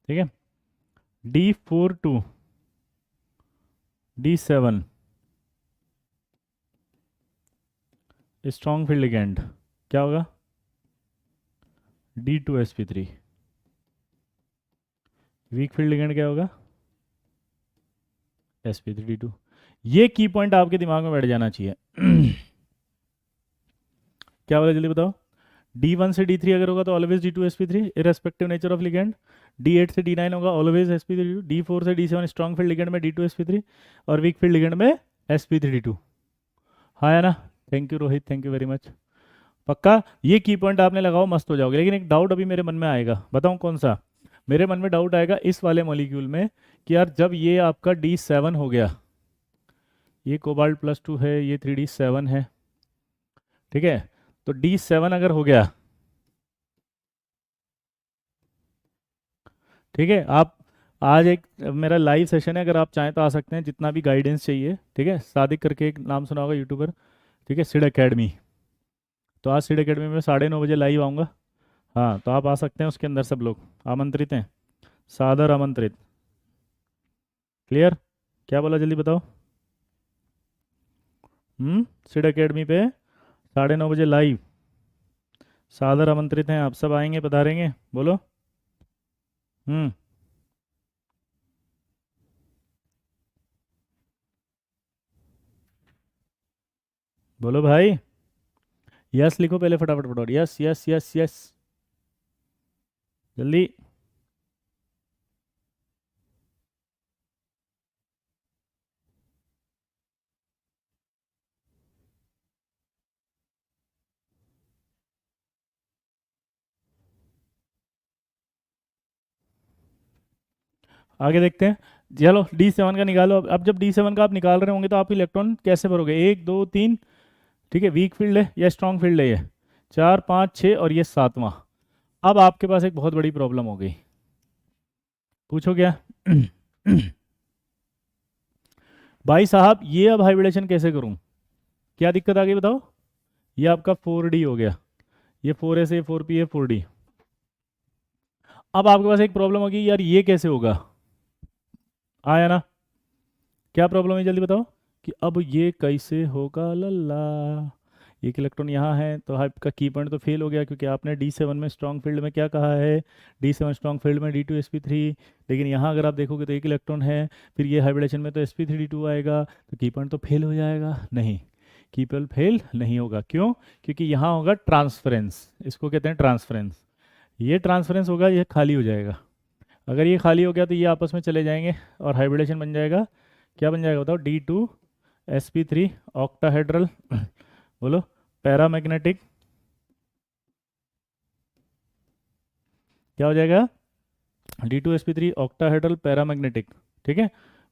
ठीक है, D4 to D7 strong field ligand, क्या होगा? D2sp3। वीक फील्ड लिगेंड क्या होगा? sp3d2। ये की पॉइंट आपके दिमाग में बैठ जाना चाहिए। क्या बोला जल्दी बताओ? D1 से D3 अगर होगा तो always D2sp3 irrespective nature of ligand. D8 से D9 होगा ऑलवेज sp3d2। D4 से D7 स्ट्रॉन्ग फील्ड लिगेंड में D2sp3, और वीक फील्ड लिगेंड में sp3d2। हाँ है ना? Thank you Rohit, thank you very much. पक्का ये की पॉइंट आपने लगाओ, मस्त हो जाओगे। लेकिन एक डाउट अभी मेरे मन में आएगा, बताऊं कौन सा? मेरे मन में डाउट आएगा इस वाले मॉलिक्यूल में, कि यार जब ये आपका D7 हो गया, ये कोबाल्ट +2 है, ये 3D7 है, ठीक है? तो D7 अगर हो गया, ठीक है, आप आज एक मेरा लाइव सेशन है, अगर आप चाहें तो आ सकते हैं, जितना भी गाइडेंस चाहिए। ठीक है, सादिक करके एक नाम सुना होगा यूट्यूबर, ठीक है, सिड एकेडमी। तो आज सिड एकेडमी में 9:30 बजे लाइव आऊँगा। हाँ, तो आप आ सकते हैं, उसके अंदर सब लोग आमंत्रित हैं, सादर आमंत्रित। क्लियर? क्या बोला जल्दी बताओ? सिड एकेडमी पे 9:30 बजे लाइव, सादर आमंत्रित हैं आप सब, आएंगे पधारेंगे, बोलो। हम्म बोलो भाई। यस लिखो पहले, फटाफट फटाफट, यस यस यस यस, जल्दी। आगे देखते हैं। चलो D7 का निकालो। अब जब D7 का आप निकाल रहे होंगे तो आप इलेक्ट्रॉन कैसे भरोगे? 1 2 3, ठीक है, वीक फील्ड है या स्ट्रॉन्ग फील्ड है? ये 4 5 6 और ये 7वां। अब आपके पास एक बहुत बड़ी प्रॉब्लम हो गई। पूछो क्या? भाई साहब ये अब हाइब्रिडेशन कैसे करूं? क्या दिक्कत आ गई बताओ? ये आपका 4D हो गया, ये 4S ये 4P है 4D। अब आपके पास एक प्रॉब्लम होगी, यार ये कैसे होगा? आया ना? क्या प्रॉब्लम है जल्दी बताओ कि अब ये कैसे होगा लल्ला। एक इलेक्ट्रॉन यहाँ है तो आपका की पॉइंट तो फेल हो गया, क्योंकि आपने D7 में स्ट्रॉन्ग फील्ड में क्या कहा है? D7 स्ट्रॉन्ग फील्ड में D2sp3। लेकिन यहाँ अगर आप देखोगे तो एक इलेक्ट्रॉन है, फिर ये हाइब्रिडेशन में तो sp3d2 आएगा, तो की पॉइंट तो फेल हो जाएगा। नहीं, की पॉइंट फेल नहीं होगा। क्यों? क्योंकि यहाँ होगा ट्रांसफरेंस, इसको कहते हैं ट्रांसफरेंस। ये ट्रांसफरेंस होगा, ये खाली हो जाएगा। अगर ये खाली हो गया तो ये आपस में चले जाएंगे और हाइब्रिडेशन बन जाएगा। क्या बन जाएगा बताओ? D2sp3 ऑक्टाहेड्रल बोलो, पैरामैग्नेटिक। क्या हो जाएगा? D2sp3 octahedral paramagnetic. ठीक है,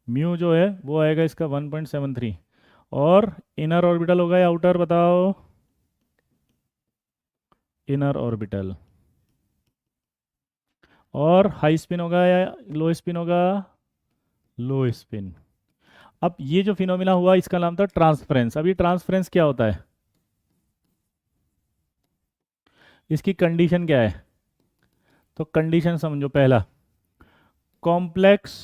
म्यू जो है वो आएगा इसका 1.73। और इनर ऑर्बिटल होगा या आउटर बताओ? Inner orbital. और हाई स्पिन होगा या लो स्पिन होगा? लो स्पिन। अब ये जो फिनोमिना हुआ इसका नाम था ट्रांसफरेंस। अब ये ट्रांसफरेंस क्या होता है? इसकी कंडीशन क्या है? तो कंडीशन समझो। पहला, complex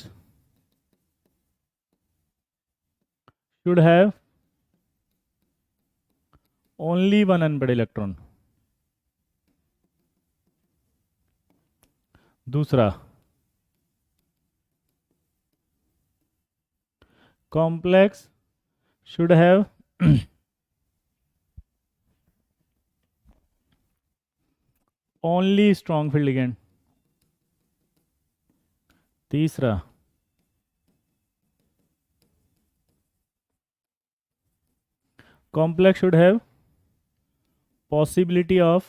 should have only one unpaired electron. दूसरा, complex should have only strong field ligand. तीसरा, complex should have possibility of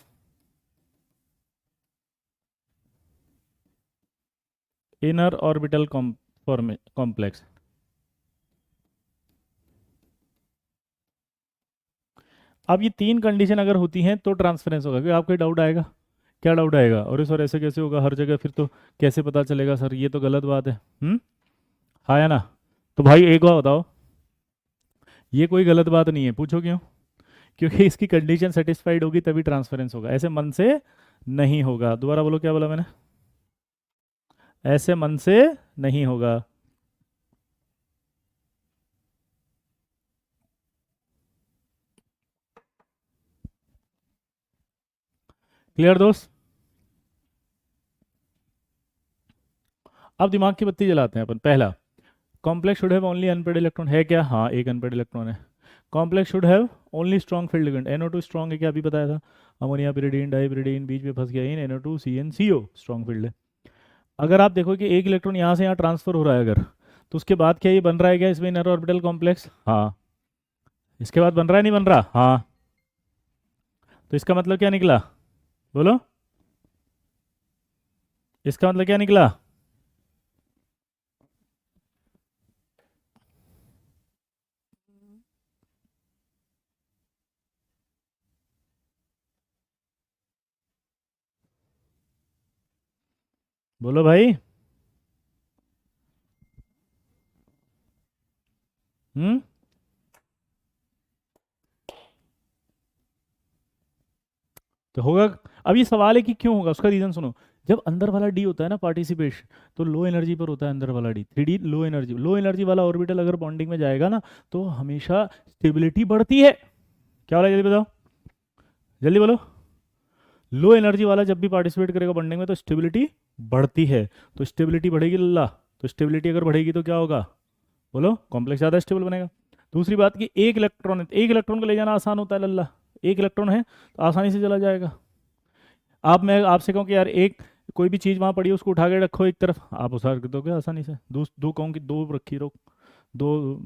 inner orbital complex। अब ये तीन कंडीशन अगर होती हैं तो ट्रांसफरेंस होगा। क्योंकि आपको डाउट आएगा, क्या डाउट आएगा? अरे सर ऐसे कैसे होगा हर जगह? फिर तो कैसे पता चलेगा सर? ये तो गलत बात है। हाँ या ना? तो भाई एक बार बताओ, ये कोई गलत बात नहीं है। पूछो क्यों? क्योंकि इसकी कंडीशन सेटिस्फाइड होगी तभी ट्रांसफरेंस होगा, ऐसे मन से नहीं होगा। दोबारा बोलो, क्या बोला मैंने? ऐसे मन से नहीं होगा। क्लियर दोस्त? अब दिमाग की बत्ती जलाते हैं अपन। पहला, complex should have only unpaired electron. है क्या? हाँ, एक अनपेड इलेक्ट्रॉन है। Complex should have only strong field ligand. NO2 strong है, क्या अभी बताया था? अमोनिया पिरिडीन डाइपिरिडीन बीच में फंस गया इन NO2CnCO स्ट्रॉन्ग फील्ड है। अगर आप देखो कि एक इलेक्ट्रॉन यहाँ से यहाँ ट्रांसफर हो रहा है अगर, तो उसके बाद क्या ये बन रहा है क्या इसमें इनर ऑर्बिटल कॉम्प्लेक्स? हाँ। इसके बाद बन रहा है नहीं बन रहा? हाँ। तो इसका मतलब क्या निकला? बोलो, इसका मतलब क्या निकला? बोलो भाई। हम्म तो होगा। अब ये सवाल है कि क्यों होगा, उसका रीजन सुनो। जब अंदर वाला डी होता है ना पार्टिसिपेशन, तो लो एनर्जी पर होता है अंदर वाला डी। 3D लो एनर्जी वाला ऑर्बिटल अगर बॉन्डिंग में जाएगा ना, तो हमेशा स्टेबिलिटी बढ़ती है। क्या वाला जल्दी बताओ, जल्दी बोलो। लो एनर्जी वाला जब भी पार्टिसिपेट करेगा बॉन्डिंग में तो स्टेबिलिटी बढ़ती है। तो स्टेबिलिटी बढ़ेगी लल्ला। तो स्टेबिलिटी अगर बढ़ेगी तो क्या होगा? बोलो, कॉम्प्लेक्स ज़्यादा स्टेबल बनेगा। दूसरी बात कि एक इलेक्ट्रॉन है, एक इलेक्ट्रॉन को ले जाना आसान होता है लल्ला। एक इलेक्ट्रॉन है तो आसानी से चला जाएगा। आप, मैं आपसे कहूँ कि यार एक कोई भी चीज़ वहाँ पड़ी है उसको उठा के रखो एक तरफ, आप उठा दोगे आसानी से। दो दो कहूँ कि दो रखी रहो, दो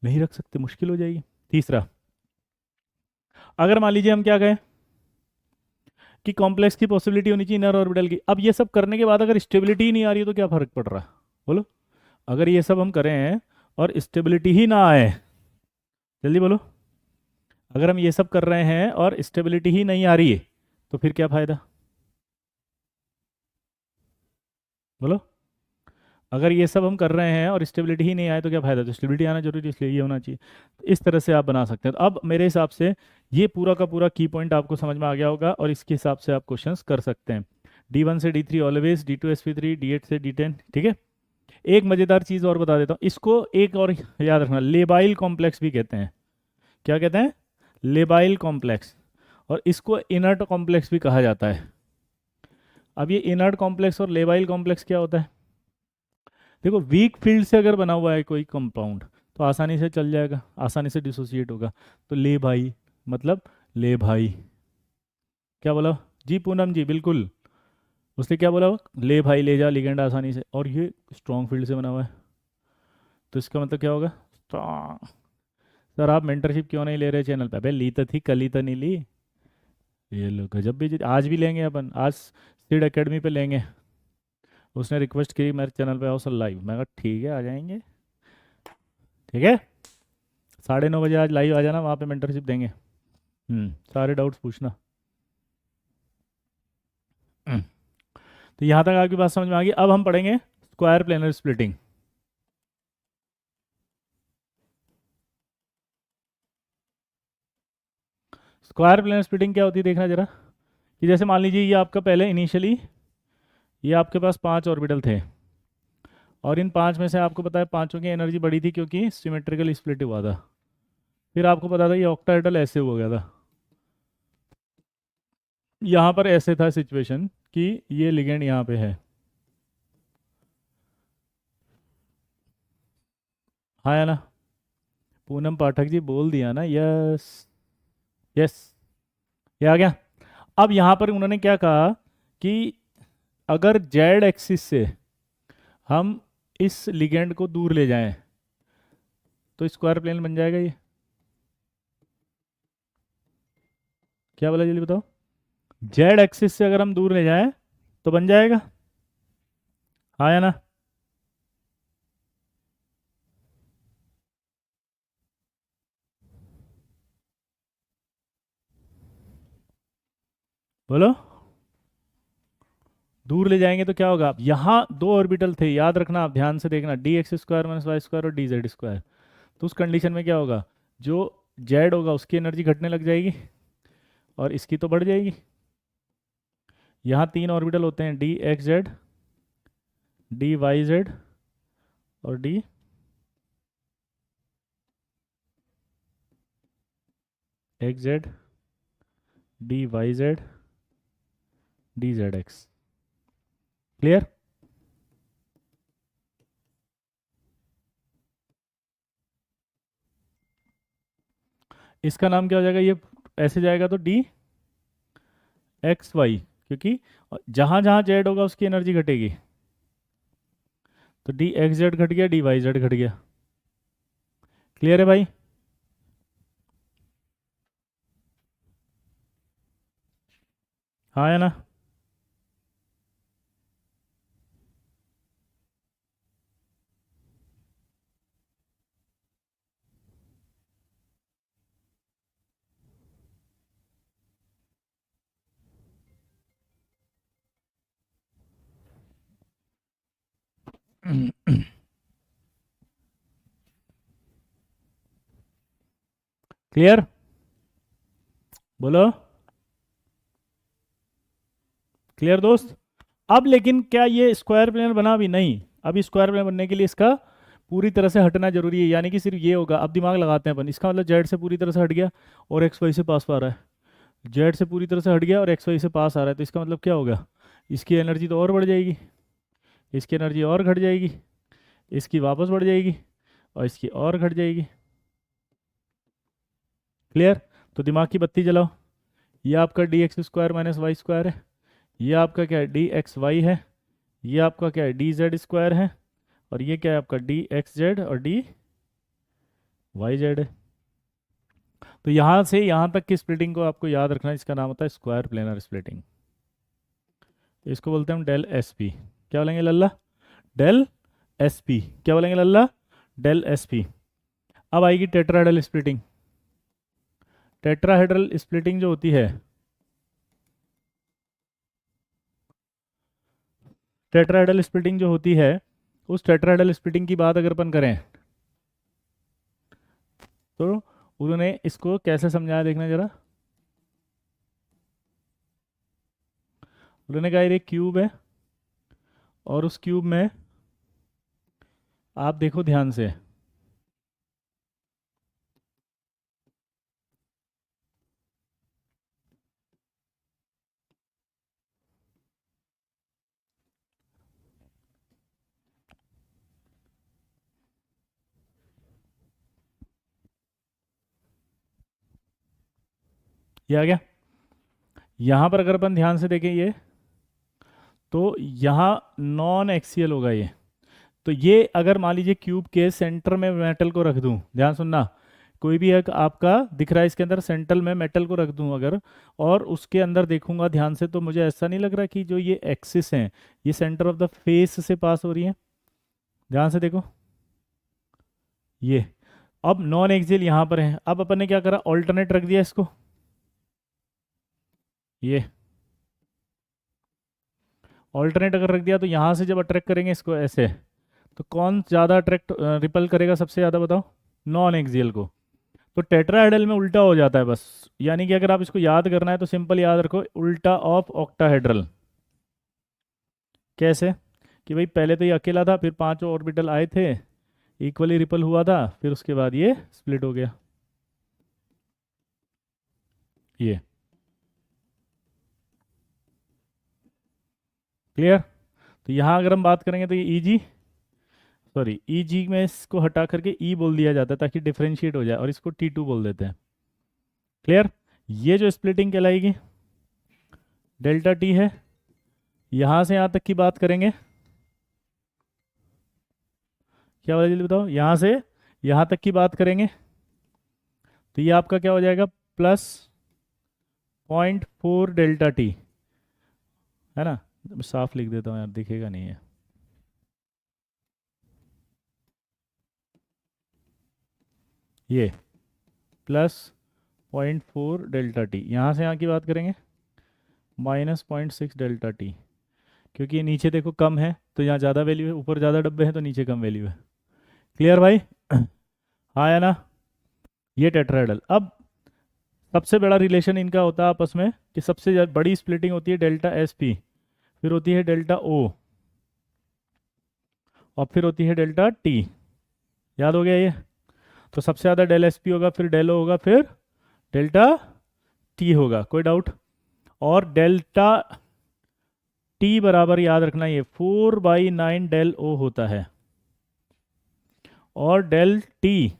नहीं रख सकते, मुश्किल हो जाएगी। तीसरा, अगर मान लीजिए हम क्या कहें, कि कॉम्प्लेक्स की पॉसिबिलिटी होनी चाहिए इनर ऑर्बिटल की। अब ये सब करने के बाद अगर स्टेबिलिटी ही नहीं आ रही है तो क्या फर्क पड़ रहा है, बोलो। अगर ये सब हम करें और स्टेबिलिटी ही ना आए, जल्दी बोलो, अगर हम ये सब कर रहे हैं और स्टेबिलिटी ही नहीं आ रही है तो फिर क्या फायदा, बोलो। अगर ये सब हम कर रहे हैं और स्टेबिलिटी ही नहीं आए तो क्या फायदा, तो स्टेबिलिटी आना जरूरी है, इसलिए ये होना चाहिए। तो इस तरह से आप बना सकते हैं। तो अब मेरे हिसाब से ये पूरा का पूरा की पॉइंट आपको समझ में आ गया होगा और इसके हिसाब से आप क्वेश्चंस कर सकते हैं। D1 से D3 always, D2 sp3, D8 से D10, ठीक है। एक मज़ेदार चीज़ और बता देता हूँ इसको, एक और याद रखना, लेबाइल कॉम्प्लेक्स भी कहते हैं। क्या कहते हैं, लेबाइल कॉम्प्लेक्स। और इसको इनर्ट कॉम्प्लेक्स भी कहा जाता है। अब ये इनर्ट कॉम्प्लेक्स और लेबाइल कॉम्प्लेक्स क्या होता है, देखो वीक फील्ड से अगर बना हुआ है कोई कंपाउंड तो आसानी से चल जाएगा, आसानी से डिसोसिएट होगा। तो ले भाई मतलब ले भाई, क्या बोला जी पूनम जी, बिल्कुल उसने क्या बोला, ले भाई ले जा लिगेंड आसानी से, और ये स्ट्रॉन्ग फील्ड से बना हुआ है तो इसका मतलब क्या होगा, स्ट्रॉन्ग। सर आप मेंटरशिप क्यों नहीं ले रहे चैनल पे, अबे ली तो थी, कल ही तो नहीं ली। ये लोग गजब भी, आज भी लेंगे अपन, आज सीड एकेडमी पे लेंगे। उसने रिक्वेस्ट की मेरे चैनल पे आओ सर लाइव, मैं कहा ठीक है आ जाएंगे, ठीक है। 9:30 बजे आज लाइव आ जाना, वहाँ पे मेंटरशिप देंगे। सारे डाउट्स पूछना। हम्म, तो यहाँ तक आपकी बात समझ में आ गई। अब हम पढ़ेंगे square planar splitting. Square planar splitting क्या होती है देखना जरा, कि जैसे मान लीजिए ये आपका पहले इनिशियली ये आपके पास 5 ऑर्बिटल थे और इन 5 में से आपको पता है पांचों की एनर्जी बढ़ी थी क्योंकि सिमेट्रिकल स्प्लिट हुआ था। फिर आपको पता था ये ऑक्टाहेड्रल ऐसे हो गया था। यहाँ पर ऐसे था सिचुएशन कि ये लिगेंड यहाँ पे है, हाँ या ना, पूनम पाठक जी बोल दिया ना, यस यस, ये आ गया। अब यहाँ पर उन्होंने क्या कहा कि अगर जेड एक्सिस से हम इस लिगेंड को दूर ले जाएं तो स्क्वायर प्लेन बन जाएगा ये, क्या बोला जल्दी बताओ, जेड एक्सिस से अगर हम दूर ले जाएं तो बन जाएगा, हाँ या ना। बोलो, दूर ले जाएंगे तो क्या होगा, अब यहाँ 2 ऑर्बिटल थे, याद रखना, आप ध्यान से देखना, dx² - y² और dz²। तो उस कंडीशन में क्या होगा, जो जेड होगा उसकी एनर्जी घटने लग जाएगी और इसकी तो बढ़ जाएगी। यहाँ 3 ऑर्बिटल होते हैं, dxz, dyz और dxz, dyz, dzx। क्लियर। इसका नाम क्या हो जाएगा, ये ऐसे जाएगा तो डी एक्स वाई, क्योंकि जहां जहां जेड होगा उसकी एनर्जी घटेगी, तो डी एक्स जेड घट गया, डी वाई जेड घट गया। क्लियर है भाई, हाँ या ना। क्लियर, बोलो क्लियर दोस्त। अब लेकिन क्या ये स्क्वायर प्लेनर बना भी नहीं, अभी स्क्वायर प्लेनर बनने के लिए इसका पूरी तरह से हटना जरूरी है, यानी कि सिर्फ ये होगा। अब दिमाग लगाते हैं अपन, इसका मतलब जेड से पूरी तरह से हट गया और एक्स वाई से पास आ रहा है, जेड से पूरी तरह से हट गया और एक्स वाई से पास आ रहा है, तो इसका मतलब क्या होगा, इसकी एनर्जी तो और बढ़ जाएगी, इसकी एनर्जी और घट जाएगी, इसकी वापस बढ़ जाएगी और इसकी और घट जाएगी। क्लियर। तो दिमाग की बत्ती जलाओ, ये आपका dx² - y² है, ये आपका क्या है dxy है, ये आपका क्या है dz² है, और ये क्या है आपका dxz और dyz है। तो यहाँ से यहाँ तक की स्प्लिटिंग को आपको याद रखना है, इसका नाम होता है स्क्वायर प्लेनर स्प्लिटिंग। तो इसको बोलते हैं हम डेल एस पी। क्या बोलेंगे लल्ला? Del S P. क्या बोलेंगे लल्ला? Del S P. अब आएगी टेट्राहेड्रल स्प्लिटिंग। टेट्राहेड्रल स्प्लिटिंग जो होती है, टेट्राहेड्रल स्प्लिटिंग जो होती है, उस टेट्राहेड्रल स्प्लिटिंग की बात अगर अपन करें तो उन्होंने इसको कैसे समझाया देखना जरा। उन्होंने कहा ये क्यूब है और उस क्यूब में आप देखो ध्यान से, ये आ गया। यहाँ पर अगर अपन ध्यान से देखें ये, तो यहाँ नॉन एक्सियल होगा ये। तो ये अगर मान लीजिए क्यूब के सेंटर में मेटल को रख दूं, ध्यान सुनना, कोई भी एक आपका दिख रहा है इसके अंदर सेंटर में मेटल को रख दूं अगर, और उसके अंदर देखूंगा ध्यान से, तो मुझे ऐसा नहीं लग रहा कि जो ये एक्सिस हैं ये सेंटर ऑफ द फेस से पास हो रही है। ध्यान से देखो ये। अब नॉन एक्सियल यहाँ पर है, अब अपन ने क्या करा, ऑल्टरनेट रख दिया इसको। ये ऑल्टरनेट अगर रख दिया तो यहाँ से जब अट्रैक्ट करेंगे इसको ऐसे, तो कौन ज़्यादा अट्रैक्ट रिपल करेगा सबसे ज़्यादा बताओ? नॉन एक्सियल को। तो टेट्राहेड्रल में उल्टा हो जाता है बस। यानी कि अगर आप इसको याद करना है तो सिंपल याद रखो, उल्टा ऑफ ऑक्टाहेड्रल। कैसे? कि भाई पहले तो ये अकेला था, फिर पांचों ऑर्बिटल आए थे, इक्वली रिपल हुआ था, फिर उसके बाद ये स्प्लिट हो गया। ये क्लियर? तो यहाँ अगर हम बात करेंगे तो ये ईजी, सॉरी ईजी में इसको हटा करके ई बोल दिया जाता है ताकि डिफरेंशिएट हो जाए, और इसको टी टू बोल देते हैं। क्लियर? ये जो स्प्लिटिंग कहलाएगी डेल्टा टी है। यहाँ से यहाँ तक की बात करेंगे, क्या बोला जल्दी बताओ, यहाँ से यहाँ तक की बात करेंगे तो ये आपका क्या हो जाएगा, प्लस 0.4 डेल्टा टी, है ना? मैं साफ लिख देता हूँ यार, दिखेगा नहीं है। ये प्लस 0.4 डेल्टा टी, यहाँ से यहाँ की बात करेंगे -0.6 डेल्टा टी, क्योंकि ये नीचे देखो कम है तो यहाँ ज़्यादा वैल्यू है, ऊपर ज़्यादा डब्बे हैं तो नीचे कम वैल्यू है। क्लियर भाई? हाँ है ना? ये टेट्राहेड्रल। अब सबसे बड़ा रिलेशन इनका होता है आपस में कि सबसे बड़ी स्प्लिटिंग होती है डेल्टा एस पी, फिर होती है डेल्टा ओ, और फिर होती है डेल्टा टी। याद हो गया ये? तो सबसे ज़्यादा डेल एस पी होगा, फिर डेल ओ होगा, फिर डेल्टा टी होगा। कोई डाउट? और डेल्टा टी बराबर याद रखना ये 4/9 डेल ओ होता है, और del T,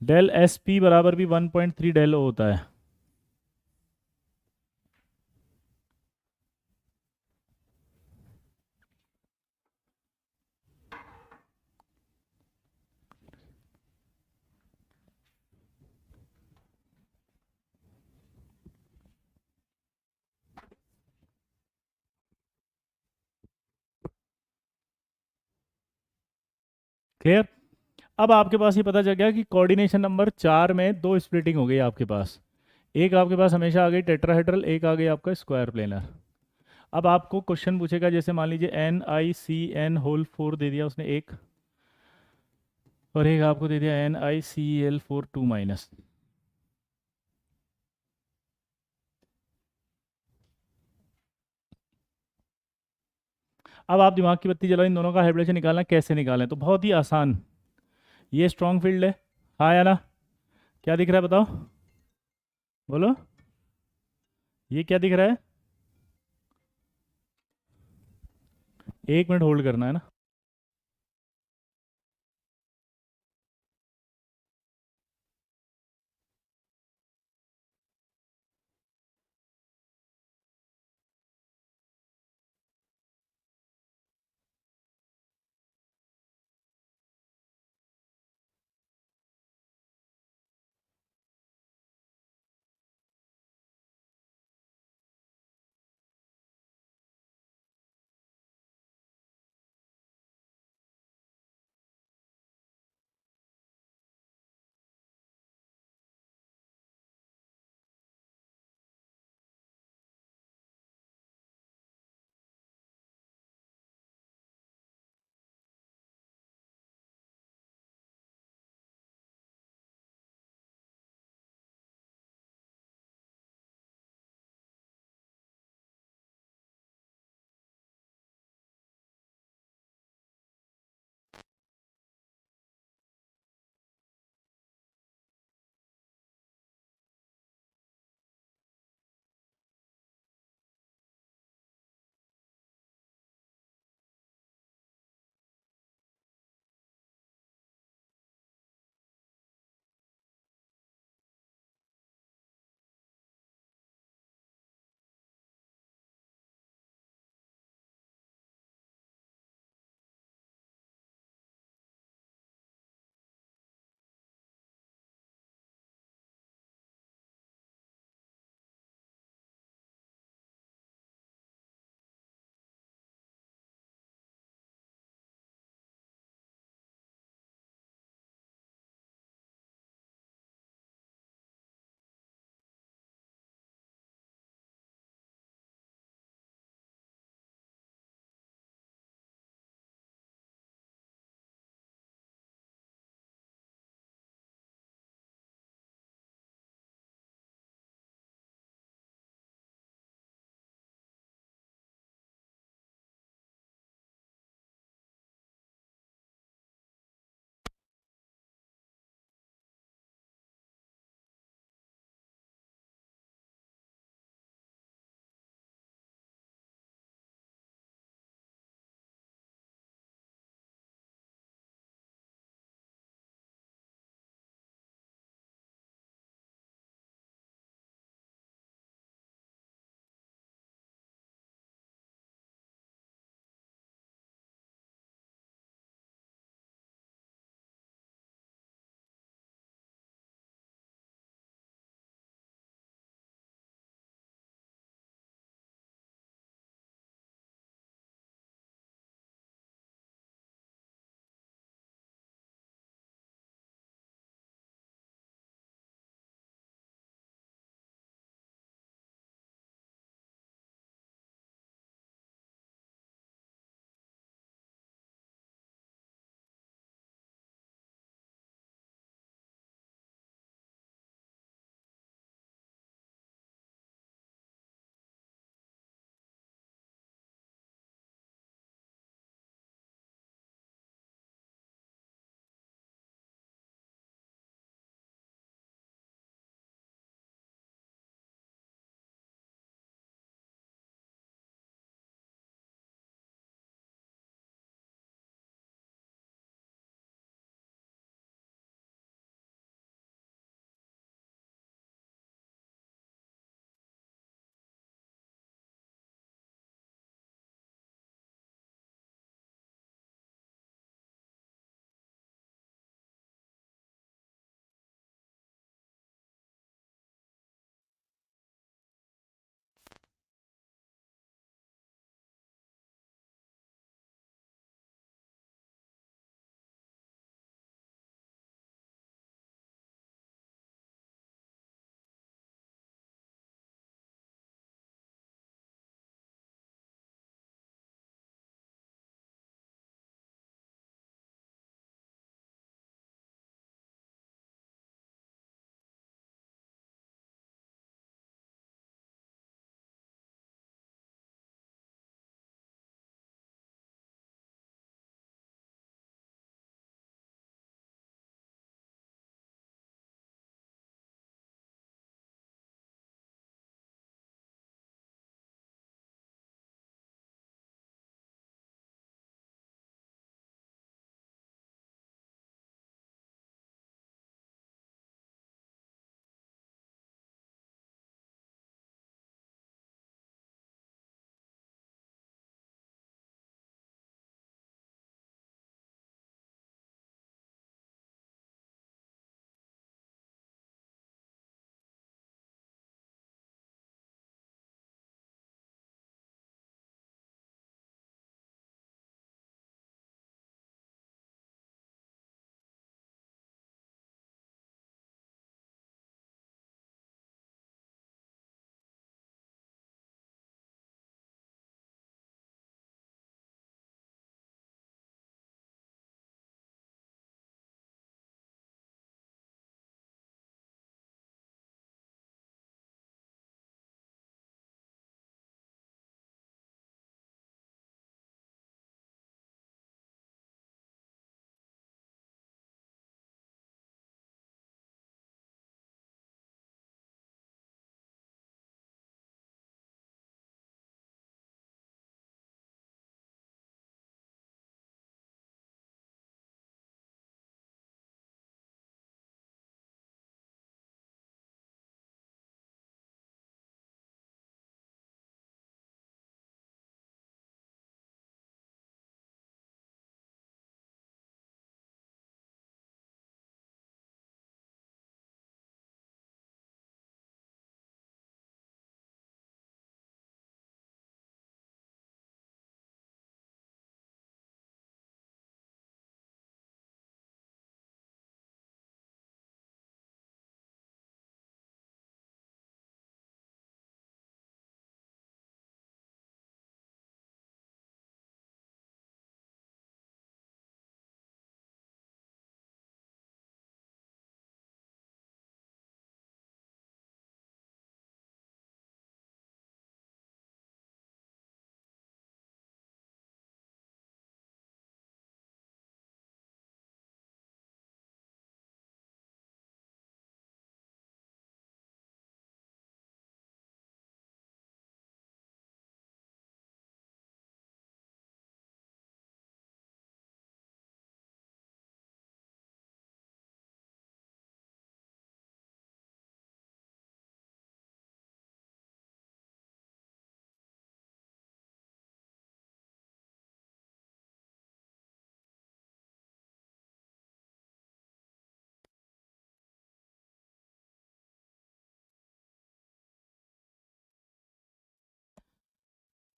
del S P बराबर भी 1.3 डेल ओ होता है। क्लियर? अब आपके पास ये पता चल गया कि कोऑर्डिनेशन नंबर 4 में दो स्प्लिटिंग हो गई आपके पास। एक आपके पास हमेशा आ गई टेट्राहेड्रल, एक आ गई आपका स्क्वायर प्लेनर। अब आपको क्वेश्चन पूछेगा, जैसे मान लीजिए NiCN होल 4 दे दिया उसने एक, और एक आपको दे दिया NiCl4 2 माइनस। अब आप दिमाग की बत्ती जलाओ, इन दोनों का हाइब्रिडेशन निकालना कैसे निकालें, तो बहुत ही आसान। ये स्ट्रॉन्ग फील्ड है, हाँ या ना? क्या दिख रहा है बताओ, बोलो। ये क्या दिख रहा है? 1 मिनट होल्ड करना है ना।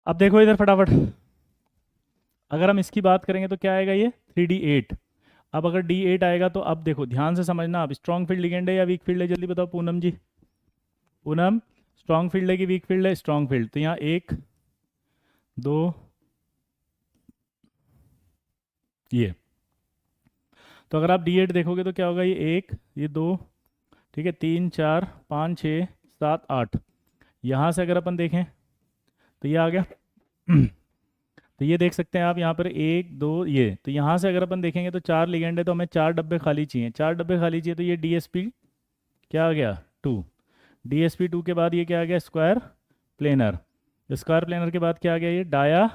अब देखो इधर फटाफट, अगर हम इसकी बात करेंगे तो क्या आएगा ये 3D8। अब अगर D8 आएगा तो अब देखो ध्यान से समझना, आप स्ट्रॉन्ग फील्ड लिगेंड है या वीक फील्ड है, जल्दी बताओ पूनम जी। पूनम, स्ट्रॉन्ग फील्ड है कि वीक फील्ड है? Strong field. तो यहाँ 1 2 ये, तो अगर आप D8 देखोगे तो क्या होगा, ये 1 ये 2, ठीक है, 3 4 5 6 7 8। यहाँ से अगर अपन देखें तो ये आ गया तो ये देख सकते हैं आप यहाँ पर 1 2 ये, तो यहाँ से अगर अपन देखेंगे तो 4 लिगेंड है, तो हमें 4 डब्बे खाली चाहिए, 4 डब्बे खाली चाहिए, तो ये DSP क्या आ गया 2। DSP 2 के बाद ये क्या आ गया, स्क्वायर प्लेनर। स्क्वायर प्लेनर के बाद क्या आ गया, ये डाया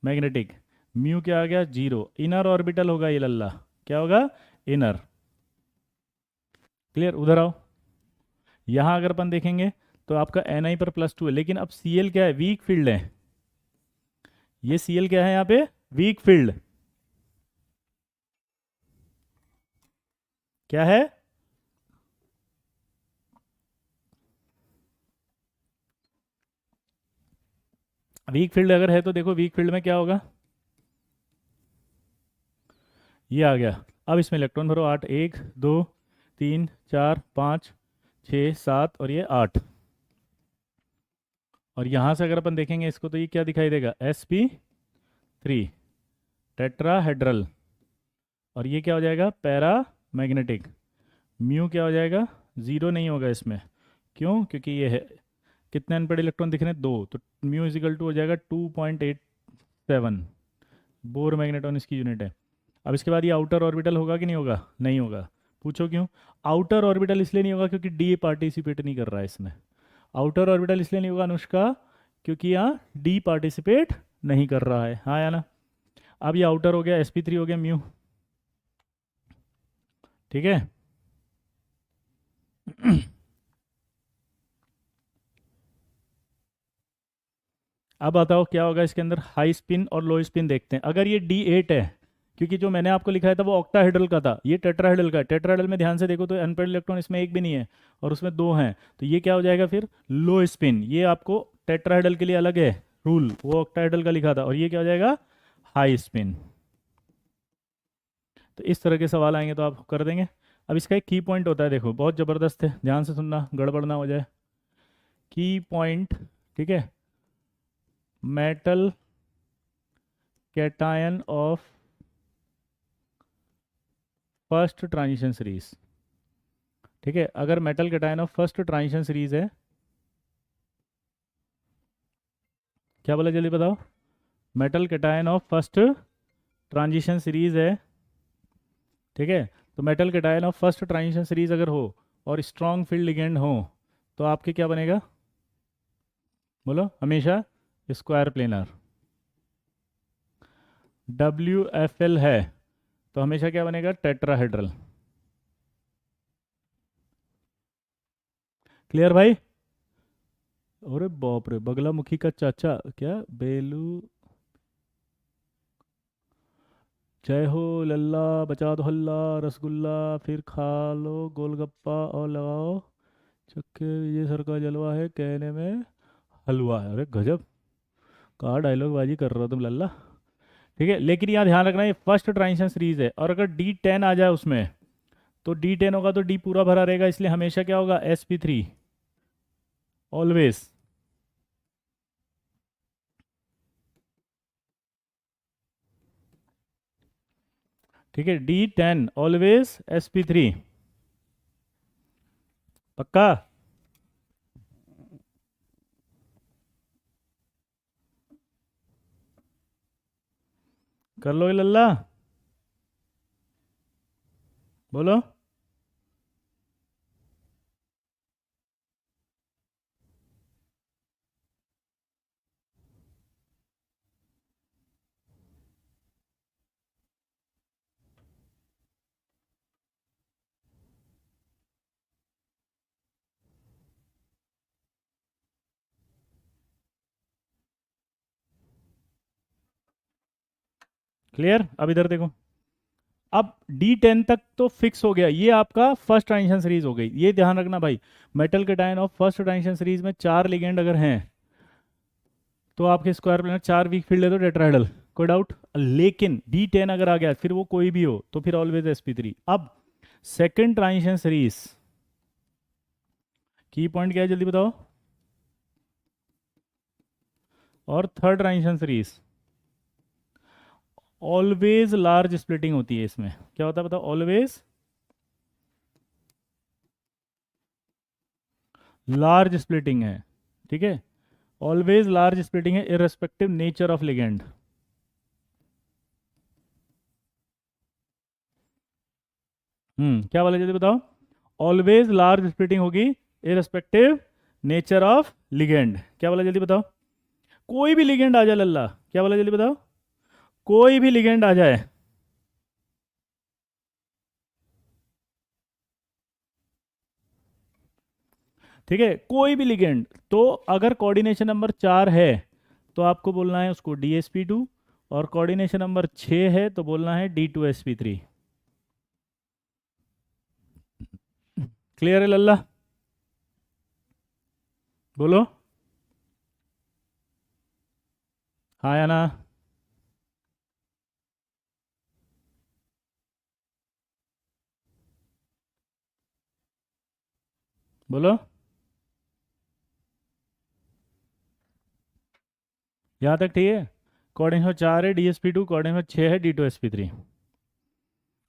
मैग्नेटिक। म्यू क्या आ गया 0। इनर ऑर्बिटल होगा ये लल्ला, क्या होगा इनर। क्लियर, उधर आओ। यहाँ अगर अपन देखेंगे तो आपका Ni पर +2 है, लेकिन अब Cl क्या है, वीक फील्ड है। ये Cl क्या है यहाँ पे, वीक फील्ड। क्या है, वीक फील्ड अगर है तो देखो वीक फील्ड में क्या होगा, ये आ गया। अब इसमें इलेक्ट्रॉन भरो 8, 1 2 3 4 5 6 7 और ये 8। और यहाँ से अगर अपन देखेंगे इसको तो ये क्या दिखाई देगा, sp3 टेट्राहेड्रल। और ये क्या हो जाएगा, पैरा मैग्नेटिक। म्यू क्या हो जाएगा, 0 नहीं होगा इसमें, क्यों, क्योंकि ये है, कितने अनपेड इलेक्ट्रॉन दिख रहे हैं, 2, तो म्यू इजिकल टू हो जाएगा 2.87। बोर मैग्नेटॉन इसकी यूनिट है। अब इसके बाद ये आउटर ऑर्बिटल होगा कि नहीं होगा, नहीं होगा। पूछो क्यों, आउटर ऑर्बिटल इसलिए नहीं होगा क्योंकि डी पार्टिसिपेट नहीं कर रहा है इसमें। आउटर ऑर्बिटल इसलिए नहीं होगा अनुष्का, क्योंकि यहाँ डी पार्टिसिपेट नहीं कर रहा है, हाँ या ना। अब ये आउटर हो गया, sp3 हो गया म्यू, ठीक है। अब बताओ क्या होगा इसके अंदर, हाई स्पिन और लो स्पिन देखते हैं। अगर ये D8 है, क्योंकि जो मैंने आपको लिखाया था वो ऑक्टाहेड्रल का था, ये टेट्राहेड्रल का है। टेट्राहेड्रल में ध्यान से देखो तो अनपेड इलेक्ट्रॉन इसमें एक भी नहीं है और उसमें 2 हैं, तो ये क्या हो जाएगा फिर, लो स्पिन। ये आपको टेट्राहेड्रल के लिए अलग है रूल, वो ऑक्टाहेड्रल का लिखा था, और ये क्या हो जाएगा, हाई स्पिन। तो इस तरह के सवाल आएंगे तो आप कर देंगे। अब इसका एक की पॉइंट होता है, देखो बहुत ज़बरदस्त है, ध्यान से सुनना, गड़बड़ ना हो जाए। की पॉइंट, ठीक है, metal cation of first transition series, ठीक है। अगर metal cation of first transition series है, क्या बोला जल्दी बताओ, metal cation of first transition series है, ठीक है। तो metal cation of first transition series अगर हो और स्ट्रॉन्ग फील्ड लिगेंड हो तो आपके क्या बनेगा, बोलो, हमेशा स्क्वायर प्लेनर। WFL है तो हमेशा क्या बनेगा, टेट्राहेड्रल। क्लियर भाई। अरे बाप रे, बगलामुखी का चाचा क्या, बेलू, जय हो लल्ला, बचा दो हल्ला, रसगुल्ला फिर खा लो गोलगप्पा और लगाओ चक्के, ये सर का जलवा है कहने में हलवा है। अरे गजब, कहाँ डायलॉग बाजी कर रहे हो तुम लल्ला, ठीक है। लेकिन यहाँ ध्यान रखना ये फर्स्ट ट्रांजिशन सीरीज है, और अगर D10 आ जाए उसमें तो D10 होगा तो D पूरा भरा रहेगा, इसलिए हमेशा क्या होगा, sp3 ऑलवेज, ठीक है। D10 ऑलवेज sp3, पक्का। कर लो ये लल्ला, बोलो। क्लियर, अब इधर देखो, अब D10 तक तो फिक्स हो गया, ये आपका फर्स्ट ट्रांजिशन सीरीज हो गई। ये ध्यान रखना भाई, metal cation of first transition series में 4 लिगेंड अगर हैं तो आपके स्क्वायर प्लेनर 4 वीक फील्ड है तो टेट्राहेड्रल, कोई डाउट। लेकिन D10 अगर आ गया फिर वो कोई भी हो तो फिर ऑलवेज sp3। अब सेकंड ट्रांजिशन सीरीज की पॉइंट क्या है जल्दी बताओ, और third transition series always large splitting होती है। इसमें क्या होता है बताओ, ऑलवेज लार्ज स्प्लिटिंग है, ठीक है, ऑलवेज लार्ज स्प्लिटिंग है इररेस्पेक्टिव नेचर ऑफ लिगेंड। क्या बोला जल्दी बताओ, ऑलवेज लार्ज स्प्लिटिंग होगी इररेस्पेक्टिव नेचर ऑफ लिगेंड। क्या बोला जल्दी बताओ, कोई भी लिगेंड आ जाए लल्ला, क्या बोला जल्दी बताओ, कोई भी लिगेंड आ जाए, ठीक है, कोई भी लिगेंड, तो अगर कोऑर्डिनेशन नंबर 4 है तो आपको बोलना है उसको DsP2, और कोऑर्डिनेशन नंबर 6 है तो बोलना है D2sp3। क्लियर है लल्ला, बोलो हाँ या ना। बोलो, यहाँ तक ठीक है। कोऑर्डिनेशन 4 है DsP2, कोऑर्डिनेशन 6 है D2sp3।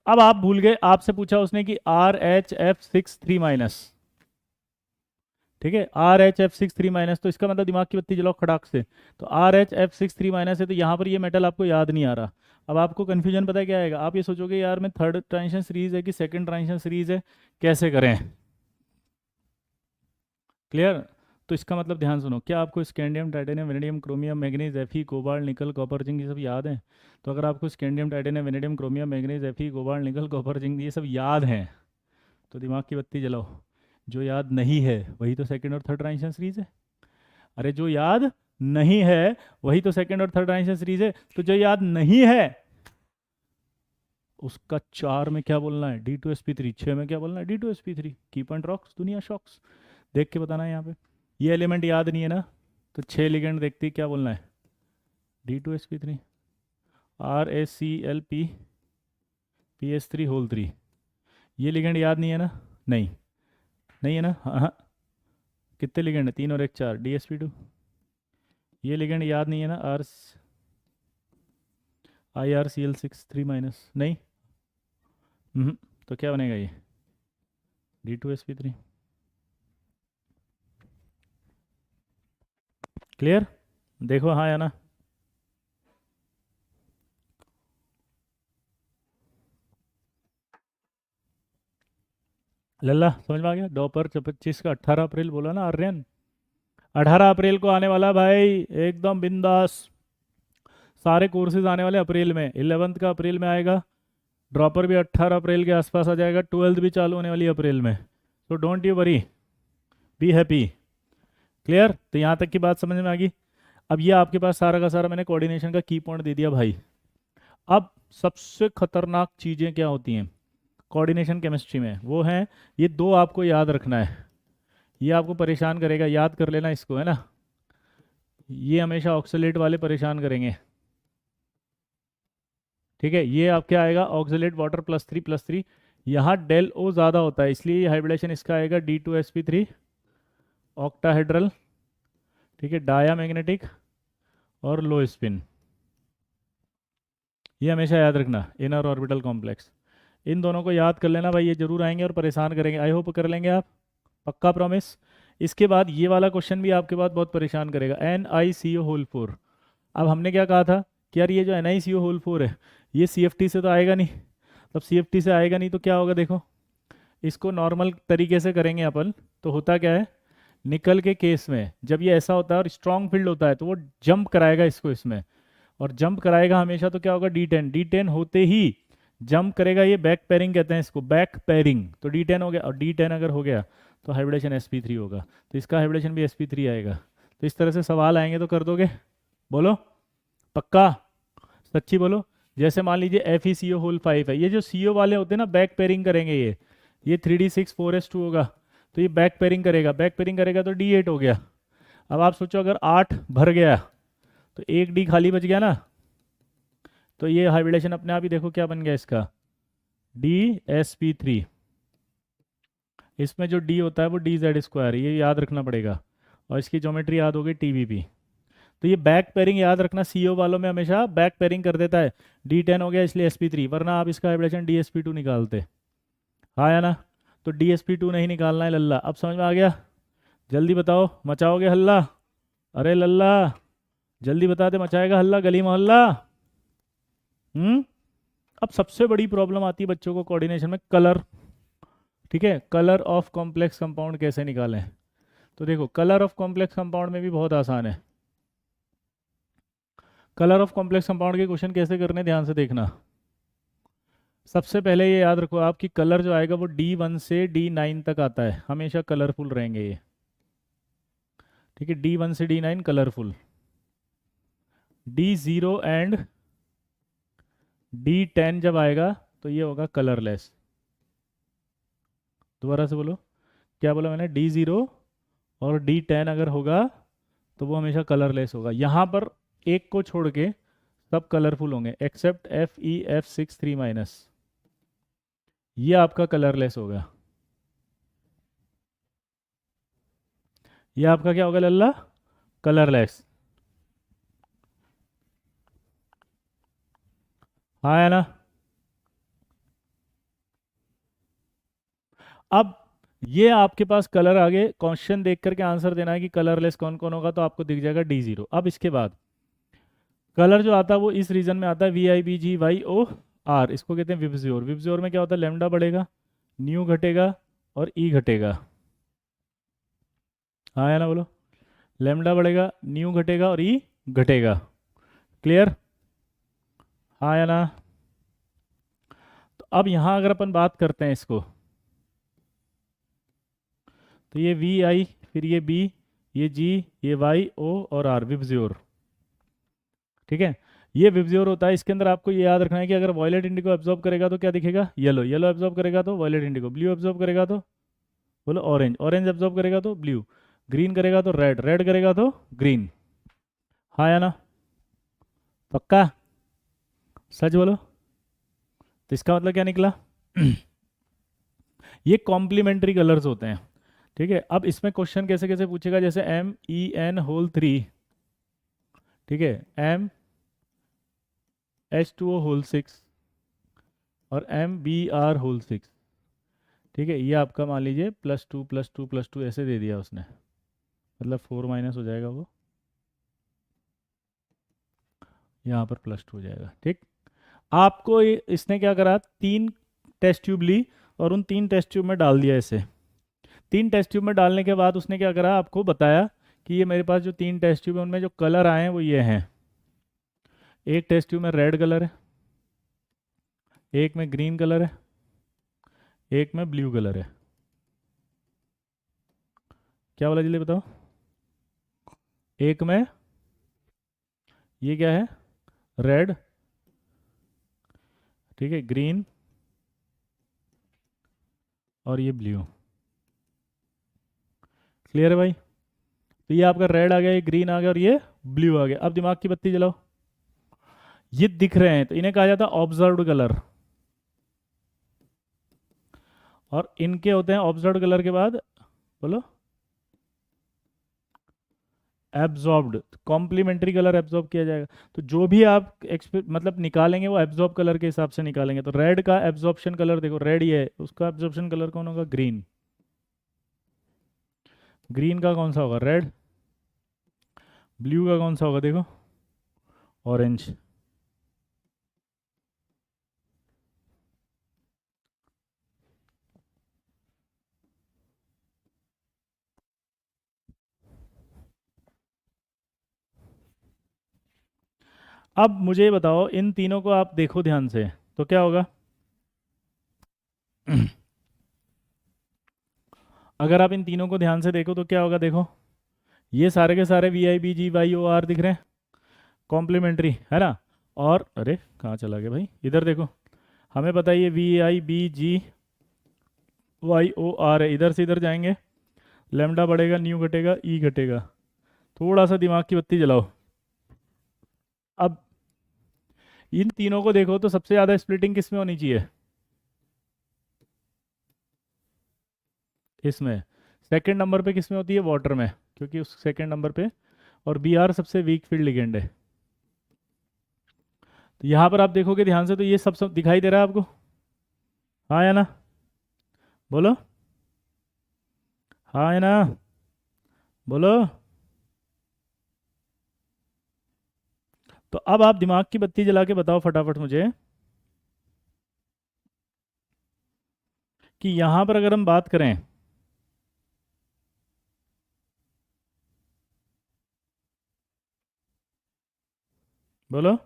अब आप भूल गए, आपसे पूछा उसने कि RHF63 माइनस, ठीक है, RHF63 माइनस, तो इसका मतलब दिमाग की बत्ती जलाओ खड़ाक से, तो RHF63 माइनस है तो यहाँ पर ये मेटल आपको याद नहीं आ रहा। अब आपको कन्फ्यूजन पता है क्या आएगा, आप ये सोचोगे यार मैं थर्ड ट्रांजिशन सीरीज है कि सेकंड ट्रांजिशन सीरीज है, कैसे करें। क्लियर, तो इसका मतलब ध्यान सुनो, क्या आपको scandium, titanium, vanadium, chromium, manganese, Fe, cobalt, निकल, कॉपर, जिंक ये सब याद है। तो अगर आपको scandium, titanium, vanadium, chromium, manganese, Fe, cobalt, निकल, कॉपर, जिंक ये सब याद हैं तो दिमाग की बत्ती जलाओ। जो याद नहीं है वही तो सेकंड और थर्ड ट्रांजिशन सीरीज है। अरे जो याद नहीं है वही तो सेकंड और थर्ड ट्रांजिशन सीरीज है। तो जो याद नहीं है उसका 4 में क्या बोलना है D2sp3, 6 में क्या बोलना है D2sp3। की पॉइंट रॉक्स, दुनिया शॉक्स, देख के बताना है यहाँ पे। ये एलिमेंट याद नहीं है ना, तो 6 लिगेंड देखते ही क्या बोलना है D2sp3, RaCl PS3 होल 3। ये लिगेंड याद नहीं है ना, नहीं, नहीं है ना, हाँ हाँ, कितने लिगेंड है, 3 और 1 4 DsP2। ये लिगेंड याद नहीं है ना, IrCl63 माइनस, नहीं, तो क्या बनेगा ये D2sp3। क्लियर, देखो हाँ या ना। लल्ला समझ में आ गया। दोपहर 25 का 18 अप्रैल बोला ना आर्यन, 18 अप्रैल को आने वाला भाई, एकदम बिंदास। सारे कोर्सेज आने वाले अप्रैल में, 11th का अप्रैल में आएगा, ड्रॉपर भी 18 अप्रैल के आसपास आ जाएगा, 12th भी चालू होने वाली है अप्रैल में। तो don't you worry, be happy. Clear, तो यहाँ तक की बात समझ में आ गई। अब ये आपके पास सारा का सारा मैंने कोऑर्डिनेशन का की पॉइंट दे दिया भाई। अब सबसे खतरनाक चीज़ें क्या होती हैं कोऑर्डिनेशन केमिस्ट्री में, वो हैं ये दो, आपको याद रखना है। ये आपको परेशान करेगा, याद कर लेना इसको, है ना। ये हमेशा ऑक्सीलेट वाले परेशान करेंगे, ठीक है। ये आपके आएगा ऑक्सीलेट वाटर +3 यहाँ डेल ओ ज़्यादा होता है इसलिए हाइब्रिडेशन इसका आएगा D2sp3 ऑक्टाहेड्रल, ठीक है, डाया मैग्नेटिक और लो स्पिन। ये हमेशा याद रखना, इनर ऑर्बिटल कॉम्प्लेक्स। इन दोनों को याद कर लेना भाई, ये जरूर आएंगे और परेशान करेंगे। आई होप कर लेंगे आप, पक्का प्रॉमिस। इसके बाद ये वाला क्वेश्चन भी आपके बाद बहुत परेशान करेगा, NiCO होल 4। अब हमने क्या कहा था कि यार ये जो NiCO होल 4 है ये CFT से तो आएगा नहीं, तब CFT से आएगा नहीं तो क्या होगा, देखो इसको नॉर्मल तरीके से करेंगे अपन। तो होता क्या है, निकल के केस में जब ये ऐसा होता है और स्ट्रॉन्ग फील्ड होता है तो वो जंप कराएगा इसको इसमें, और जंप कराएगा हमेशा तो क्या होगा D10 होते ही जंप करेगा, ये बैक पेयरिंग कहते हैं इसको, बैक पेयरिंग। तो D10 हो गया, और D10 अगर हो गया तो हाइब्रिडेशन sp3 होगा, तो इसका हाइब्रिडेशन भी sp3 आएगा। तो इस तरह से सवाल आएंगे तो कर दोगे, बोलो पक्का, सच्ची बोलो। जैसे मान लीजिए FeCO होल 5 है, ये जो CO वाले होते हैं ना बैक पेयरिंग करेंगे, ये 3d6 4s2 होगा, तो ये बैक पेयरिंग करेगा, बैक पेयरिंग करेगा तो D8 हो गया। अब आप सोचो अगर 8 भर गया तो एक डी खाली बच गया ना, तो ये हाइब्रिडेशन अपने आप ही देखो क्या बन गया इसका, DsP3। इसमें जो डी होता है वो DZ², ये याद रखना पड़ेगा, और इसकी ज्योमेट्री याद हो गई TVP। तो ये बैक पेयरिंग याद रखना, CO वालों में हमेशा बैक पेयरिंग कर देता है, D10 हो गया इसलिए sp3, वरना आप इसका हाइब्रिडेशन DsP2 निकालते। हाँ या ना? तो DsP2 नहीं निकालना है लल्ला। अब समझ में आ गया? जल्दी बताओ, मचाओगे हल्ला? अरे लल्ला जल्दी बता दे, मचाएगा हल्ला गली मोहल्ला? अब सबसे बड़ी प्रॉब्लम आती है बच्चों को कोऑर्डिनेशन में, कलर। ठीक है, कलर ऑफ कॉम्प्लेक्स कंपाउंड कैसे निकालें? तो देखो, कलर ऑफ कॉम्प्लेक्स कंपाउंड में भी बहुत आसान है। कलर ऑफ कॉम्प्लेक्स कंपाउंड के क्वेश्चन कैसे करने, ध्यान से देखना। सबसे पहले ये याद रखो आपकी, कलर जो आएगा वो D1 से D9 तक आता है, हमेशा कलरफुल रहेंगे ये। ठीक है, D1 से D9 colourful. D0 and D10 जब आएगा तो ये होगा कलरलेस। दोबारा से बोलो, क्या बोला मैंने? D0 और D10 अगर होगा तो वो हमेशा कलरलेस होगा। यहाँ पर एक को छोड़ के सब कलरफुल होंगे एक्सेप्ट FeF63-, ये आपका कलरलेस होगा। ये आपका क्या होगा लल्ला? कलरलेस। हाँ है ना? अब ये आपके पास कलर आ गए, क्वेश्चन देख करके आंसर देना है कि कलरलेस कौन कौन होगा, तो आपको दिख जाएगा D0। अब इसके बाद कलर जो आता है वो इस रीजन में आता है VIBGYOR, इसको कहते हैं विब्ज्योर। विब्ज्योर में क्या होता है? लैम्डा बढ़ेगा, न्यू घटेगा और ई घटेगा। हाँ या ना बोलो? लैम्डा बढ़ेगा, न्यू घटेगा और ई घटेगा। क्लियर? हाँ या ना? तो अब यहाँ अगर अपन बात करते हैं इसको, तो ये VI, फिर ये B, ये G, ये YO और R, विब्ज्योर। ठीक है, ये विब्ज्योर होता है। इसके अंदर आपको ये याद रखना है कि अगर वॉयलेट इंडिगो एब्जॉर्ब करेगा तो क्या दिखेगा? येलो। येलो एब्जॉर्ब करेगा तो वॉयलेट इंडिगो। ब्लू एब्जॉर्ब करेगा तो बोलो ऑरेंज। ऑरेंज एब्जॉर्ब करेगा तो ब्लू। ग्रीन करेगा तो रेड। रेड करेगा तो ग्रीन। हाँ या ना? पक्का? सच बोलो। तो इसका मतलब क्या निकला? ये कॉम्प्लीमेंट्री कलर्स होते हैं। ठीक है, अब इसमें क्वेश्चन कैसे कैसे पूछेगा, जैसे MEN3, ठीक है, MH2O6 और MBr6। ठीक है, ये आपका मान लीजिए +2 +2 +2 ऐसे दे दिया उसने, मतलब 4 माइनस हो जाएगा वो, यहाँ पर +2 हो जाएगा। ठीक, आपको इसने क्या करा, 3 टेस्ट ट्यूब ली और उन 3 टेस्ट ट्यूब में डाल दिया इसे। 3 टेस्ट ट्यूब में डालने के बाद उसने क्या करा, आपको बताया कि ये मेरे पास जो 3 टेस्ट ट्यूब है उनमें जो कलर आए हैं वो ये हैं। एक टेस्ट ट्यूब में रेड कलर है, एक में ग्रीन कलर है, एक में ब्लू कलर है। क्या बोला जल्दी बताओ? एक में ये क्या है? रेड, ठीक है, ग्रीन और ये ब्लू। क्लियर है भाई? तो ये आपका रेड आ गया, ये ग्रीन आ गया और ये ब्लू आ गया। अब दिमाग की बत्ती जलाओ, ये दिख रहे हैं तो इन्हें कहा जाता है ऑब्जर्व्ड कलर, और इनके होते हैं ऑब्जर्व्ड कलर के बाद बोलो एब्जॉर्ब्ड। कॉम्प्लीमेंट्री कलर एब्जॉर्ब किया जाएगा। तो जो भी आप मतलब निकालेंगे वो एब्जॉर्ब कलर के हिसाब से निकालेंगे। तो रेड का एब्जॉर्प्शन कलर देखो, रेड ये है, उसका एब्जॉर्प्शन कलर कौन होगा? ग्रीन। ग्रीन का कौन सा होगा? रेड। ब्लू का कौन सा होगा? देखो, ऑरेंज। अब मुझे बताओ, इन तीनों को आप देखो ध्यान से तो क्या होगा? अगर आप इन तीनों को ध्यान से देखो तो क्या होगा? देखो, ये सारे के सारे VIBGYOR दिख रहे हैं, कॉम्प्लीमेंट्री है ना। और अरे कहाँ चला गया भाई? इधर देखो, हमें पता है ये VIBGYOR है, इधर से इधर जाएंगे, लैम्डा बढ़ेगा, न्यू घटेगा, ई घटेगा। थोड़ा सा दिमाग की बत्ती जलाओ। अब इन तीनों को देखो तो सबसे ज़्यादा स्प्लिटिंग किस में होनी चाहिए? इसमें। सेकंड नंबर पे किस में होती है? वाटर में, क्योंकि उस सेकंड नंबर पे, और बी आर सबसे वीक फील्ड लिगेंड है। तो यहाँ पर आप देखोगे ध्यान से तो ये सब दिखाई दे रहा है आपको, हाँ या ना? बोलो, हाँ या ना? बोलो। तो अब आप दिमाग की बत्ती जला के बताओ फटाफट मुझे कि यहाँ पर अगर हम बात करें, बोलो,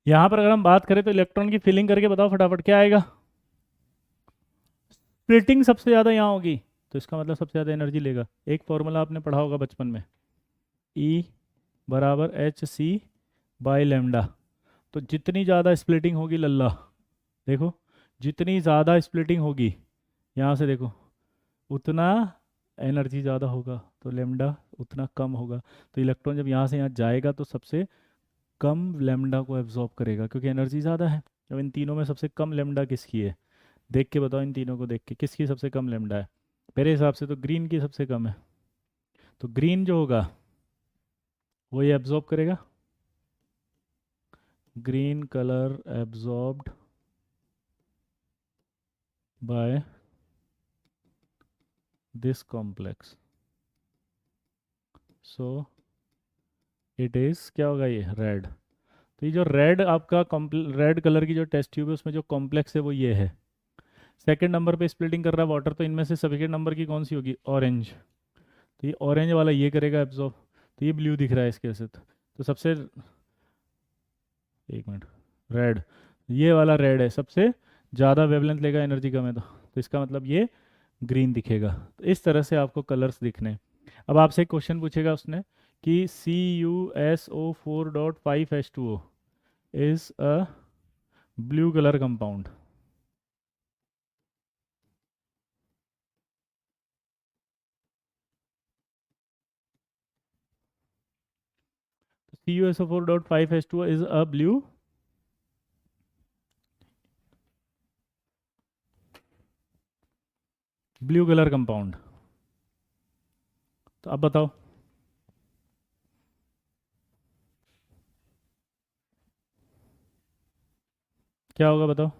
यहाँ पर अगर हम बात करें तो इलेक्ट्रॉन की फिलिंग करके बताओ फटाफट क्या आएगा? स्प्लिटिंग सबसे ज़्यादा यहाँ होगी, तो इसका मतलब सबसे ज़्यादा एनर्जी लेगा। एक फॉर्मूला आपने पढ़ा होगा बचपन में, E बराबर एच सी बाई लेमडा। तो जितनी ज़्यादा स्प्लिटिंग होगी लल्ला, देखो, जितनी ज़्यादा स्प्लिटिंग होगी, यहाँ से देखो, उतना एनर्जी ज़्यादा होगा, तो लेमडा उतना कम होगा। तो इलेक्ट्रॉन जब यहाँ से यहाँ जाएगा तो सबसे कम लेमडा को एब्जॉर्ब करेगा, क्योंकि एनर्जी ज़्यादा है। अब इन तीनों में सबसे कम लेमडा किसकी है? देख के बताओ, इन तीनों को देख के किसकी सबसे कम लेमडा है? मेरे हिसाब से तो ग्रीन की सबसे कम है। तो ग्रीन जो होगा वो ये एब्जॉर्ब करेगा, green colour absorbed by this complex, so it is क्या होगा? ये रेड। तो ये जो रेड आपका रेड कलर की जो टेस्ट ट्यूब है उसमें जो कॉम्प्लेक्स है वो ये है। सेकंड नंबर पे स्प्लिटिंग कर रहा है वाटर, तो इनमें से सेकंड नंबर की कौन सी होगी? ऑरेंज। तो ये ऑरेंज वाला ये करेगा एब्जॉर्ब, तो ये ब्लू दिख रहा है इसके से। तो सबसे, एक मिनट, रेड, ये वाला रेड है, सबसे ज़्यादा वेवलेंथ लेगा, एनर्जी कम है। तो इसका मतलब ये ग्रीन दिखेगा। तो इस तरह से आपको कलर्स दिखने हैं। अब आपसे एक क्वेश्चन पूछेगा उसने कि CuSO4.5H2O is a blue colour compound. CuSO4.5H2O is a blue colour compound. तो अब बताओ क्या होगा, बताओ।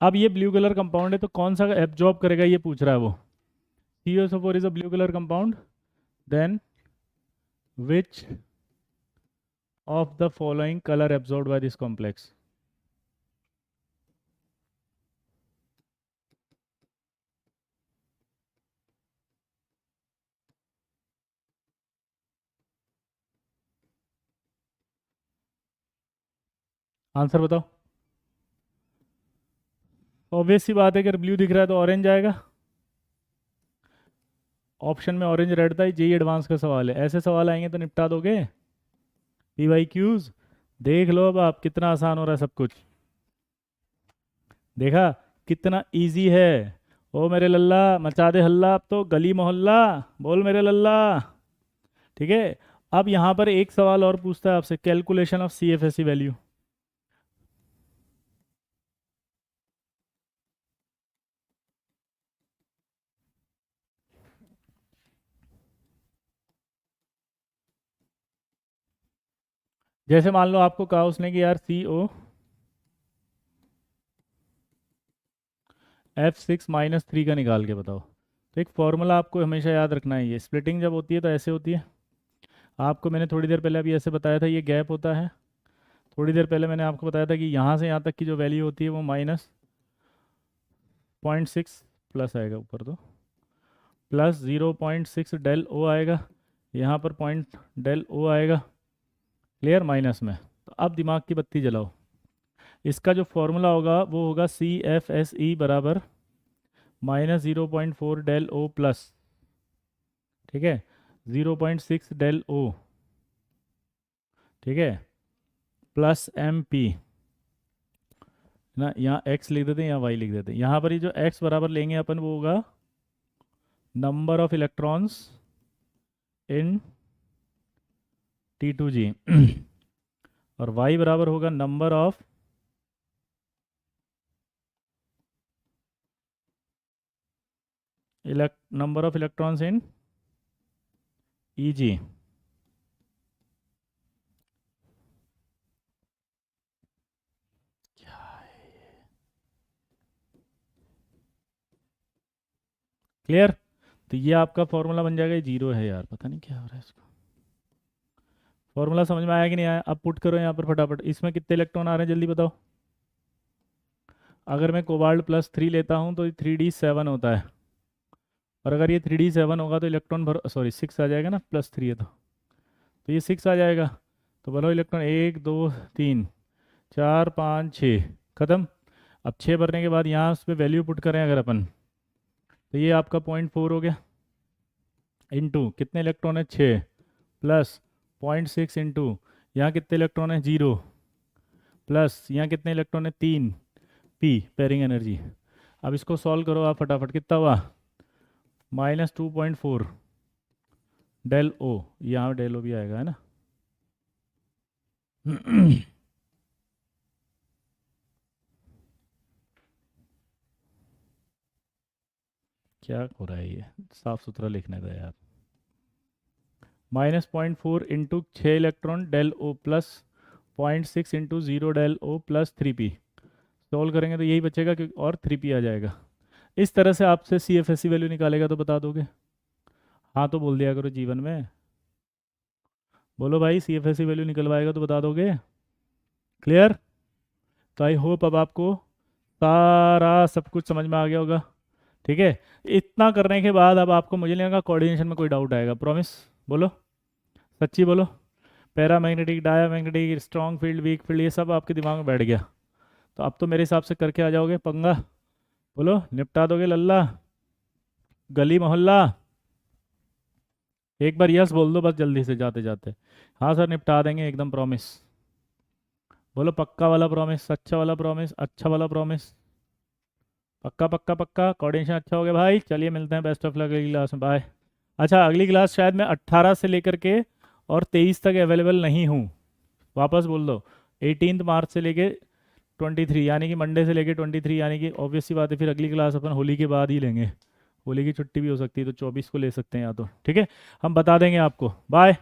अब ये ब्लू कलर कंपाउंड है तो कौन सा एब्जॉर्ब करेगा ये पूछ रहा है वो। CuSO4 is a blue colour compound, then which of the following colour absorbed by this complex? Answer बताओ। ऑब्वियस सी बात है कि अगर ब्लू दिख रहा है तो ऑरेंज आएगा। ऑप्शन में ऑरेंज रेड था, यही एडवांस का सवाल है। ऐसे सवाल आएंगे तो निपटा दोगे। PYQs देख लो, अब आप कितना आसान हो रहा है सब कुछ। देखा कितना इजी है? ओ मेरे लल्ला, मचा दे हल्ला अब तो गली मोहल्ला, बोल मेरे लल्ला। ठीक है। अब यहाँ पर एक सवाल और पूछता है आपसे, कैलकुलेशन ऑफ CFSE वैल्यू। जैसे मान लो आपको कहा उसने कि यार COF6-3 का निकाल के बताओ। तो एक फॉर्मूला आपको हमेशा याद रखना है, ये स्प्लिटिंग जब होती है तो ऐसे होती है। आपको मैंने थोड़ी देर पहले अभी ऐसे बताया था, ये गैप होता है। थोड़ी देर पहले मैंने आपको बताया था कि यहाँ से यहाँ तक की जो वैल्यू होती है वो -0.6 प्लस आएगा ऊपर तो, प्लस 0.6 डेल ओ आएगा, यहाँ पर पॉइंट डेल ओ आएगा, क्लियर, माइनस में। तो अब दिमाग की बत्ती जलाओ, इसका जो फॉर्मूला होगा वो होगा CFSE बराबर -0.4 डेल ओ प्लस, ठीक है, 0.6 डेल ओ, ठीक है, प्लस MP ना, यहाँ x लिख देते हैं, यहाँ y लिख देते हैं। यहाँ पर ये जो x बराबर लेंगे अपन वो होगा number of electrons in T2G और y बराबर होगा number of electrons in EG। Clear? तो ये आपका फॉर्मूला बन जाएगा, ये 0 है यार, पता नहीं क्या हो रहा है इसको। फॉर्मूला समझ में आया कि नहीं आया? अब पुट करो यहाँ पर फटाफट, इसमें कितने इलेक्ट्रॉन आ रहे हैं जल्दी बताओ। अगर मैं कोबाल्ट +3 लेता हूँ तो 3D7 होता है, और अगर ये 3D7 होगा तो इलेक्ट्रॉन भर, सॉरी 6 आ जाएगा ना, +3 है तो ये 6 आ जाएगा। तो बोलो इलेक्ट्रॉन 1 2 3 4 5 6, ख़त्म। अब 6 भरने के बाद यहाँ उस पर वैल्यू पुट करें अगर अपन, तो ये आपका 0.4 हो गया, इनटू कितने इलेक्ट्रॉन है 6, प्लस 0.6 इंटू यहाँ कितने इलेक्ट्रॉन है 0, प्लस यहाँ कितने इलेक्ट्रॉन है 3 P पेयरिंग एनर्जी। अब इसको सॉल्व करो आप फटाफट, कितना हुआ -2.4 डेल ओ, यहाँ डेल ओ भी आएगा है ना क्या हो रहा है ये, साफ सुथरा लिखने का यार। -0.4 into 6 electron del O plus 0.6 into 0 del O plus 3P। Solve करेंगे तो यही बचेगा क्योंकि और 3P आ जाएगा। इस तरह से आपसे CFSE वैल्यू निकालेगा तो बता दोगे? हाँ तो बोल दिया करो जीवन में, बोलो भाई CFSE वैल्यू निकलवाएगा तो बता दोगे? क्लियर? तो आई होप अब आपको सारा सब कुछ समझ में आ गया होगा, ठीक है। इतना करने के बाद अब आपको, मुझे नहीं लगा कोऑर्डिनेशन में कोई डाउट आएगा, प्रॉमिस बोलो, सच्ची बोलो। Paramagnetic, diamagnetic, strong field, weak field, ये सब आपके दिमाग में बैठ गया, तो अब तो मेरे हिसाब से करके आ जाओगे पंगा, बोलो निपटा दोगे लल्ला, गली मोहल्ला। एक बार यस बोल दो बस जल्दी से जाते जाते, हाँ सर निपटा देंगे एकदम, प्रॉमिस बोलो, पक्का वाला प्रॉमिस, सच्चा वाला प्रॉमिस, अच्छा वाला प्रॉमिस, पक्का पक्का पक्का। कोऑर्डिनेशन अच्छा हो गया भाई, चलिए मिलते हैं, बेस्ट ऑफ लक अगली क्लास में, बाय। अच्छा अगली क्लास शायद मैं 18 से लेकर के और 23 तक अवेलेबल नहीं हूँ, वापस बोल दो। 18 मार्च से लेके 23, यानी कि मंडे से लेके 23, यानी कि ऑब्वियस सी बात है फिर अगली क्लास अपन होली के बाद ही लेंगे, होली की छुट्टी भी हो सकती है तो 24 को ले सकते हैं या तो, ठीक है, हम बता देंगे आपको, बाय।